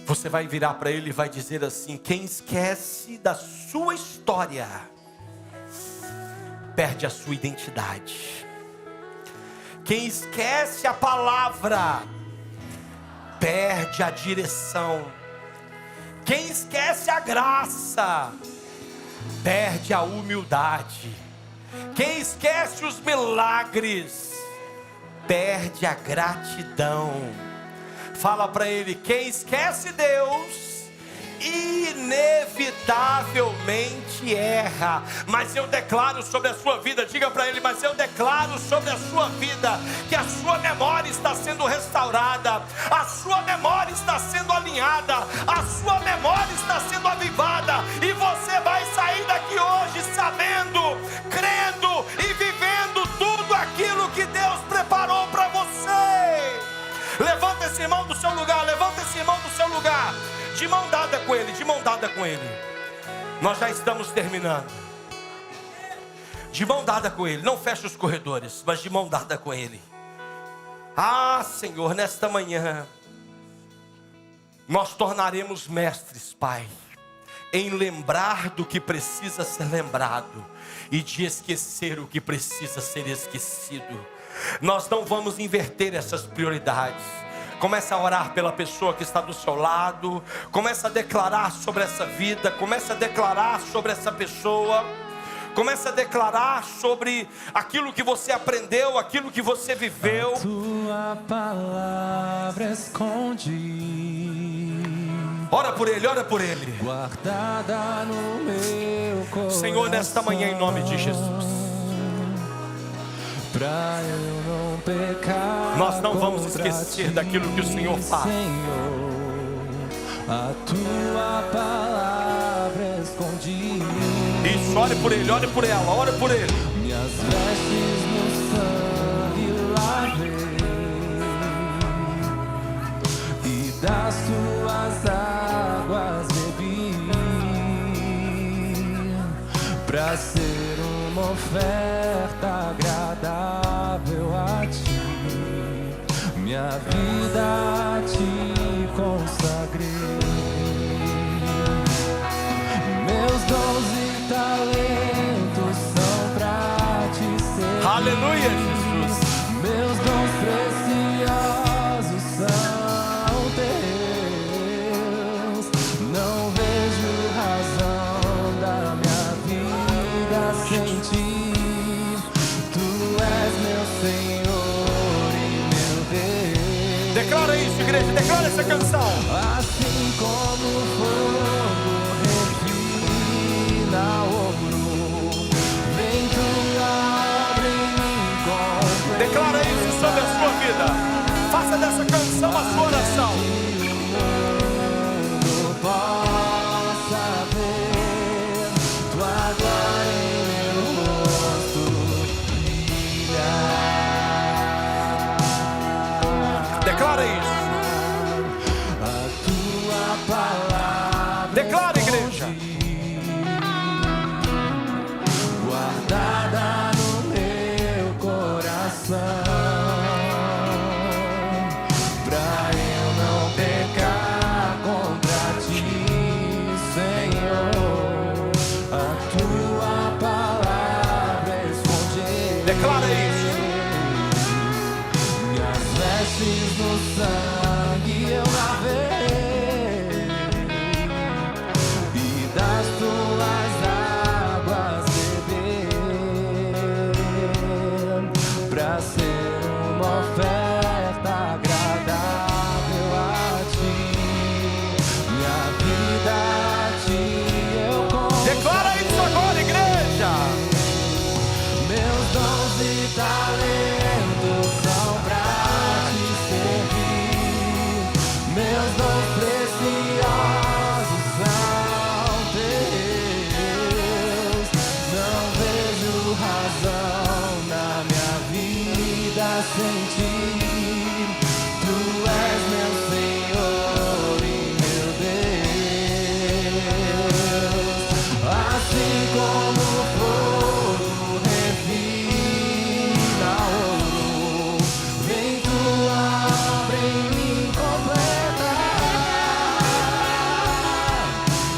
Você vai virar para ele e vai dizer assim: quem esquece da sua história, perde a sua identidade. Quem esquece a palavra, perde a direção. Quem esquece a graça, perde a humildade. Quem esquece os milagres, perde a gratidão. Fala para ele: quem esquece Deus, inevitavelmente erra. Mas eu declaro sobre a sua vida, diga para ele: mas eu declaro sobre a sua vida, que a sua memória está sendo restaurada, a sua memória está sendo alinhada, a sua memória está sendo avivada, e você vai sair daqui hoje sabendo, crendo e vivendo tudo aquilo que Deus preparou para você. Levanta esse irmão do seu lugar, levanta esse irmão do seu lugar, de mão dada com ele, de mão dada com ele. Nós já estamos terminando. De mão dada com ele, não feche os corredores, mas de mão dada com ele. Ah, Senhor, nesta manhã nós tornaremos mestres, Pai, em lembrar do que precisa ser lembrado e de esquecer o que precisa ser esquecido. Nós não vamos inverter essas prioridades. Comece a orar pela pessoa que está do seu lado. Comece a declarar sobre essa vida. Comece a declarar sobre essa pessoa. Comece a declarar sobre aquilo que você aprendeu, aquilo que você viveu. A tua palavra escondi. Ora por ele, ora por ele. Guardada no meu coração. Senhor, nesta manhã, em nome de Jesus, pra eu não pecar, nós não vamos esquecer daquilo que o Senhor faz. Senhor, a tua palavra escondi. Isso, ore por ele, ore por ela, ore por ele. Minhas vestes no sangue lavei, e das tuas águas bebi, pra ser uma oferta agradável a ti. Minha vida a ti consagrei. Meus dons e talentos são pra te servir. Aleluia, Jesus. Meus dons preciosos são teus. Não vejo razão da minha vida sem ti. Tu és meu Senhor e meu Deus. Declara isso, igreja, declara essa canção. Assim como o fogo refina ouro, vem tua obra em mim completa. Declara isso sobre a sua vida. Faça dessa canção a sua oração. Que o mundo possa ver tua glória em meu rosto brilhar. Declara isso. A tua palavra Declara, igreja. guardada no meu coração, pra eu não pecar contra ti, Senhor. A tua palavra escondi. Declara isso. Minhas vestes no sangue eu lavei, e das tuas águas beber, pra ser uma oferta agradável a ti. Minha vida a ti eu Declara isso agora, igreja. meus dons e talentos são pra te servir. Meus dons preciosos são teus. Não vejo razão na minha vida sem ti. Tu és meu Senhor e meu Deus. Assim como o fogo refina ouro, vem tua obra em mim completar,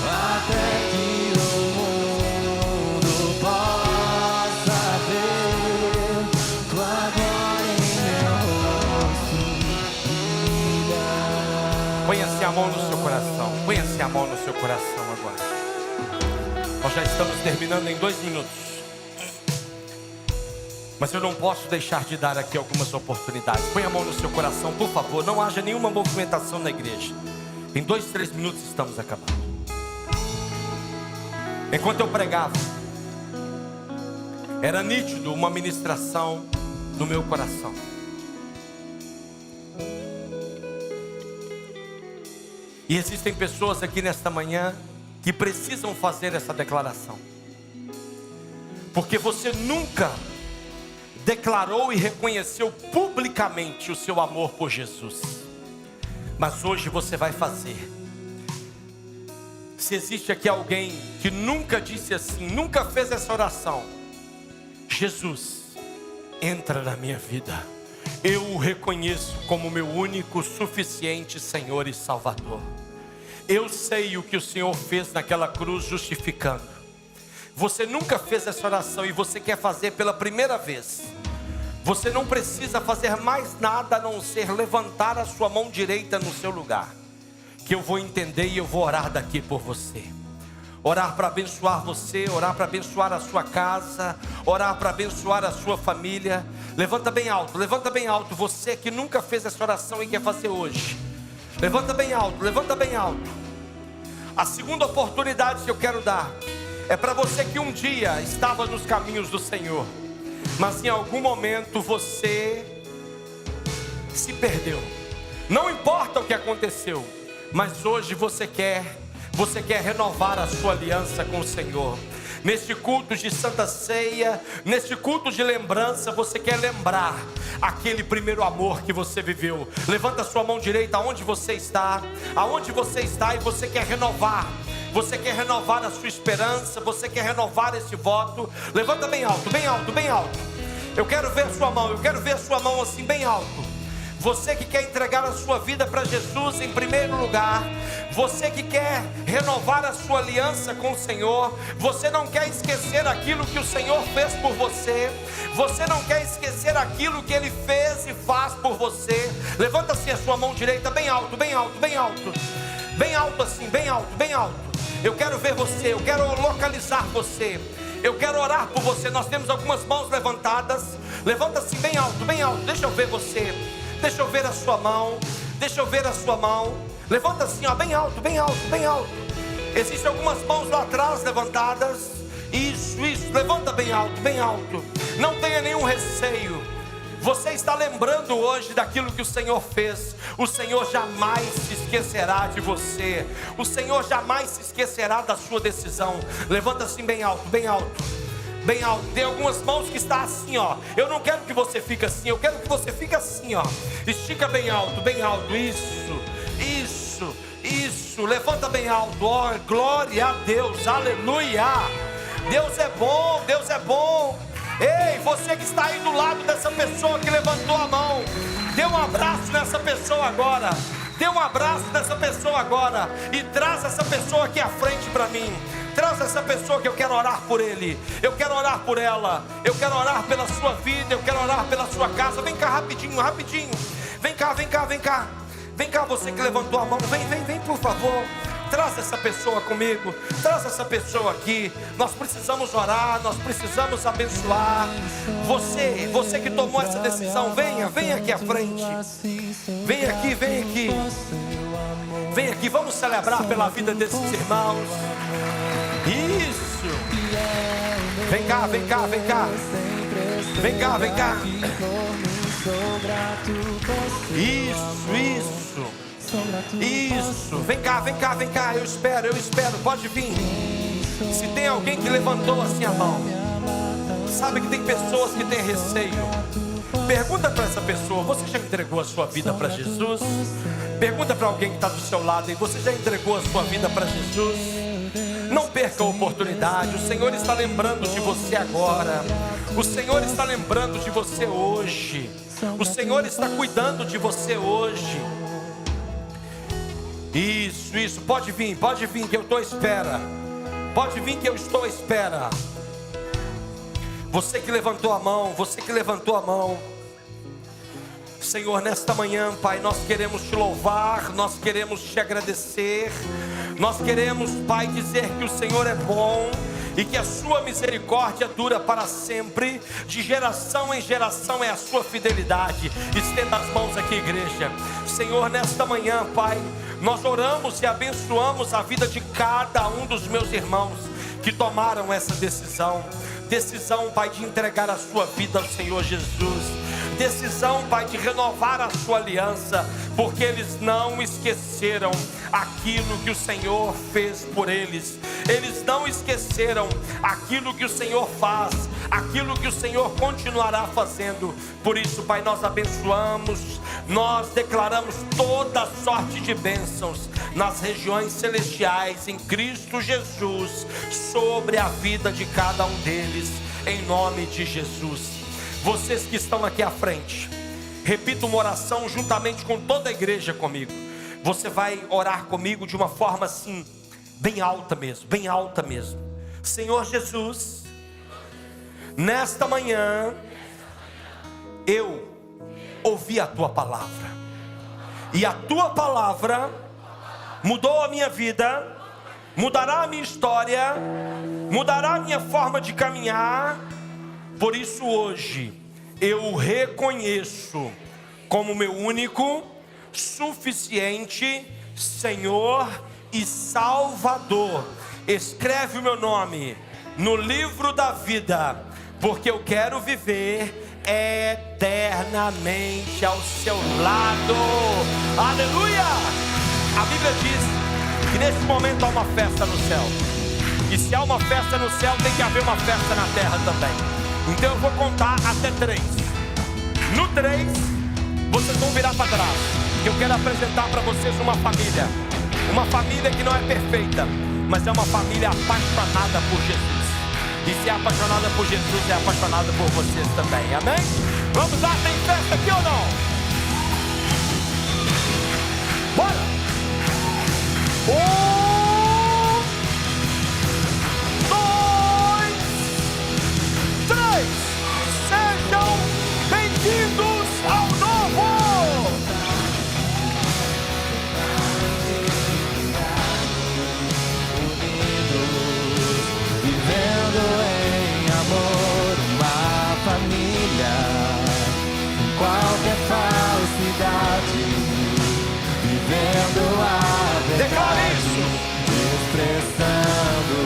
até que o mundo possa ver tua glória em meu rosto brilhar. Ponha-se a mão no seu coração. Ponha-se a mão no seu coração agora. Nós já estamos terminando em 2 minutos. Mas eu não posso deixar de dar aqui algumas oportunidades. Põe a mão no seu coração, por favor. Não haja nenhuma movimentação na igreja. Em 2, 3 minutos estamos acabando. Enquanto eu pregava, era nítido uma ministração no meu coração. E existem pessoas aqui nesta manhã que precisam fazer essa declaração. Porque você nunca declarou e reconheceu publicamente o seu amor por Jesus. Mas hoje você vai fazer. Se existe aqui alguém que nunca disse assim, nunca fez essa oração: Jesus, entra na minha vida. Eu o reconheço como meu único, suficiente Senhor e Salvador. Eu sei o que o Senhor fez naquela cruz justificando. Você nunca fez essa oração e você quer fazer pela primeira vez. Você não precisa fazer mais nada a não ser levantar a sua mão direita no seu lugar, que eu vou entender e eu vou orar daqui por você. Orar para abençoar você, orar para abençoar a sua casa, orar para abençoar a sua família. Levanta bem alto, você que nunca fez essa oração e quer fazer hoje. Levanta bem alto, levanta bem alto. A segunda oportunidade que eu quero dar é para você que um dia estava nos caminhos do Senhor, mas em algum momento você se perdeu. Não importa o que aconteceu, mas hoje você quer renovar a sua aliança com o Senhor. Neste culto de Santa Ceia, neste culto de lembrança, você quer lembrar aquele primeiro amor que você viveu. Levanta a sua mão direita aonde você está, e você quer renovar. Você quer renovar a sua esperança, você quer renovar esse voto. Levanta bem alto, bem alto, bem alto. Eu quero ver a sua mão, assim bem alto. Você que quer entregar a sua vida para Jesus em primeiro lugar, você que quer renovar a sua aliança com o Senhor, você não quer esquecer aquilo que o Senhor fez por você, você não quer esquecer aquilo que Ele fez e faz por você. Levanta assim a sua mão direita bem alto, bem alto, bem alto, bem alto assim, bem alto, bem alto. Eu quero ver você, eu quero localizar você, eu quero orar por você. Nós temos algumas mãos levantadas. Levanta assim bem alto, deixa eu ver você. Deixa eu ver a sua mão. Deixa eu ver a sua mão. Levanta assim, ó, bem alto, bem alto, bem alto. Existem algumas mãos lá atrás levantadas. Isso, levanta bem alto, bem alto. Não tenha nenhum receio. Você está lembrando hoje daquilo que o Senhor fez. O Senhor jamais se esquecerá de você. O Senhor jamais se esquecerá da sua decisão. Levanta assim bem alto, bem alto, bem alto. Tem algumas mãos que está assim, ó. Eu não quero que você fique assim, eu quero que você fique assim, ó. Estica bem alto, isso, isso, isso. Levanta bem alto, ó, glória a Deus, aleluia. Deus é bom, Deus é bom. Ei, você que está aí do lado dessa pessoa que levantou a mão, dê um abraço nessa pessoa agora. Dê um abraço nessa pessoa agora e traz essa pessoa aqui à frente para mim. Traz essa pessoa que eu quero orar por ele, eu quero orar por ela, eu quero orar pela sua vida, eu quero orar pela sua casa. Vem cá rapidinho, rapidinho. Vem cá, vem cá, vem cá. Vem cá, você que levantou a mão, vem por favor. Traz essa pessoa comigo, traz essa pessoa aqui. Nós precisamos orar, nós precisamos abençoar. Você que tomou essa decisão, venha aqui à frente. Vem aqui. Vem aqui, vamos celebrar pela vida desses irmãos. Isso. Vem cá. Vem cá. Isso. Vem cá. Eu espero. Pode vir. Se tem alguém que levantou assim a mão, sabe que tem pessoas que têm receio. Pergunta para essa pessoa: você já entregou a sua vida para Jesus? Pergunta para alguém que está do seu lado: você já entregou a sua vida para Jesus? Não perca a oportunidade. O Senhor está lembrando de você agora. O Senhor está lembrando de você hoje. O Senhor está cuidando de você hoje. Isso. Pode vir que eu estou à espera. Pode vir que eu estou à espera. Você que levantou a mão, Senhor, nesta manhã, Pai, nós queremos te louvar, nós queremos te agradecer, nós queremos, Pai, dizer que o Senhor é bom e que a sua misericórdia dura para sempre, de geração em geração é a sua fidelidade. Estenda as mãos aqui, igreja. Senhor, nesta manhã, Pai, nós oramos e abençoamos a vida de cada um dos meus irmãos que tomaram essa decisão, Pai, de entregar a sua vida ao Senhor Jesus. Decisão, Pai, de renovar a sua aliança, porque eles não esqueceram aquilo que o Senhor fez por eles. Eles não esqueceram aquilo que o Senhor faz, aquilo que o Senhor continuará fazendo. Por isso, Pai, nós abençoamos, nós declaramos toda sorte de bênçãos nas regiões celestiais em Cristo Jesus sobre a vida de cada um deles, em nome de Jesus. Vocês que estão aqui à frente, repita uma oração juntamente com toda a igreja comigo. Você vai orar comigo de uma forma assim, bem alta mesmo. Senhor Jesus, nesta manhã eu ouvi a tua palavra, e a tua palavra mudou a minha vida, mudará a minha história, mudará a minha forma de caminhar. Por isso hoje eu o reconheço como meu único, suficiente Senhor e Salvador. Escreve o meu nome no livro da vida, porque eu quero viver eternamente ao seu lado. Aleluia! A Bíblia diz que nesse momento há uma festa no céu, e se há uma festa no céu, tem que haver uma festa na terra também. Então eu vou contar até 3. No 3, vocês vão virar para trás. Eu quero apresentar para vocês uma família que não é perfeita, mas é uma família apaixonada por Jesus. E se é apaixonada por Jesus, é apaixonada por vocês também, amém? Vamos lá, tem festa aqui ou não? Bora! 1, 2, 3, sejam bem-vindos ao novo! Vivendo em amor, uma família, em qualquer falsidade, vivendo a verdade, expressando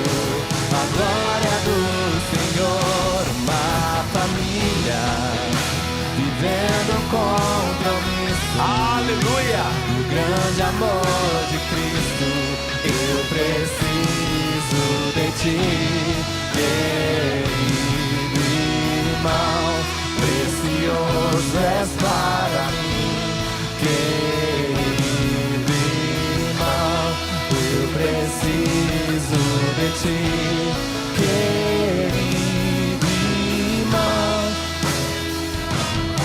a glória do Senhor, uma família, vivendo compromisso, Aleluia! o grande amor de Cristo. Eu preciso de ti, querido irmão, precioso és para mim, querido irmão, eu preciso de ti, querido irmão.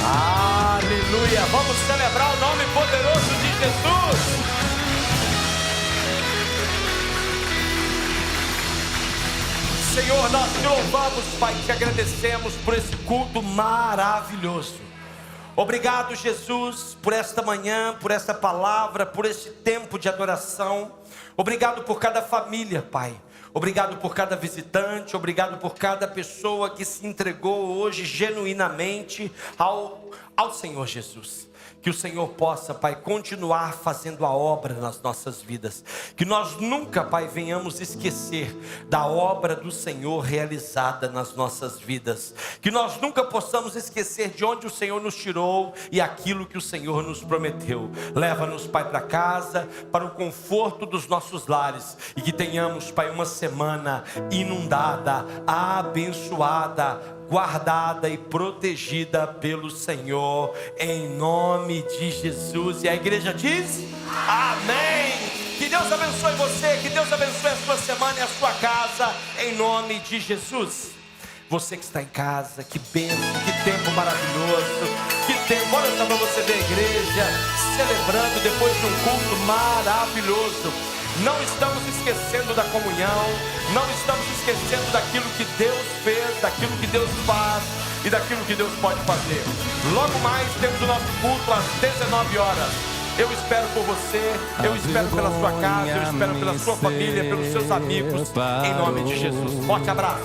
Aleluia! Vamos celebrar o nome poderoso de Jesus. Senhor, nós te louvamos, Pai, te agradecemos por esse culto maravilhoso. Obrigado, Jesus, por esta manhã, por esta palavra, por esse tempo de adoração. Obrigado por cada família, Pai. Obrigado por cada visitante, obrigado por cada pessoa que se entregou hoje genuinamente ao Senhor Jesus. Que o Senhor possa, Pai, continuar fazendo a obra nas nossas vidas. Que nós nunca, Pai, venhamos esquecer da obra do Senhor realizada nas nossas vidas. Que nós nunca possamos esquecer de onde o Senhor nos tirou e aquilo que o Senhor nos prometeu. Leva-nos, Pai, para casa, para o conforto dos nossos lares. E que tenhamos, Pai, uma semana inundada, abençoada, guardada e protegida pelo Senhor, em nome de Jesus. E a igreja diz amém. Que Deus abençoe você, que Deus abençoe a sua semana e a sua casa, em nome de Jesus. Você que está em casa, que bênção, que tempo maravilhoso, que tempo. Olha só para você ver a igreja celebrando depois de um culto maravilhoso. Não estamos esquecendo da comunhão, não estamos esquecendo daquilo que Deus fez, daquilo que Deus faz e daquilo que Deus pode fazer. Logo mais temos o nosso culto às 19 horas. Eu espero por você, eu espero pela sua casa, eu espero pela sua família, pelos seus amigos, em nome de Jesus. Forte abraço.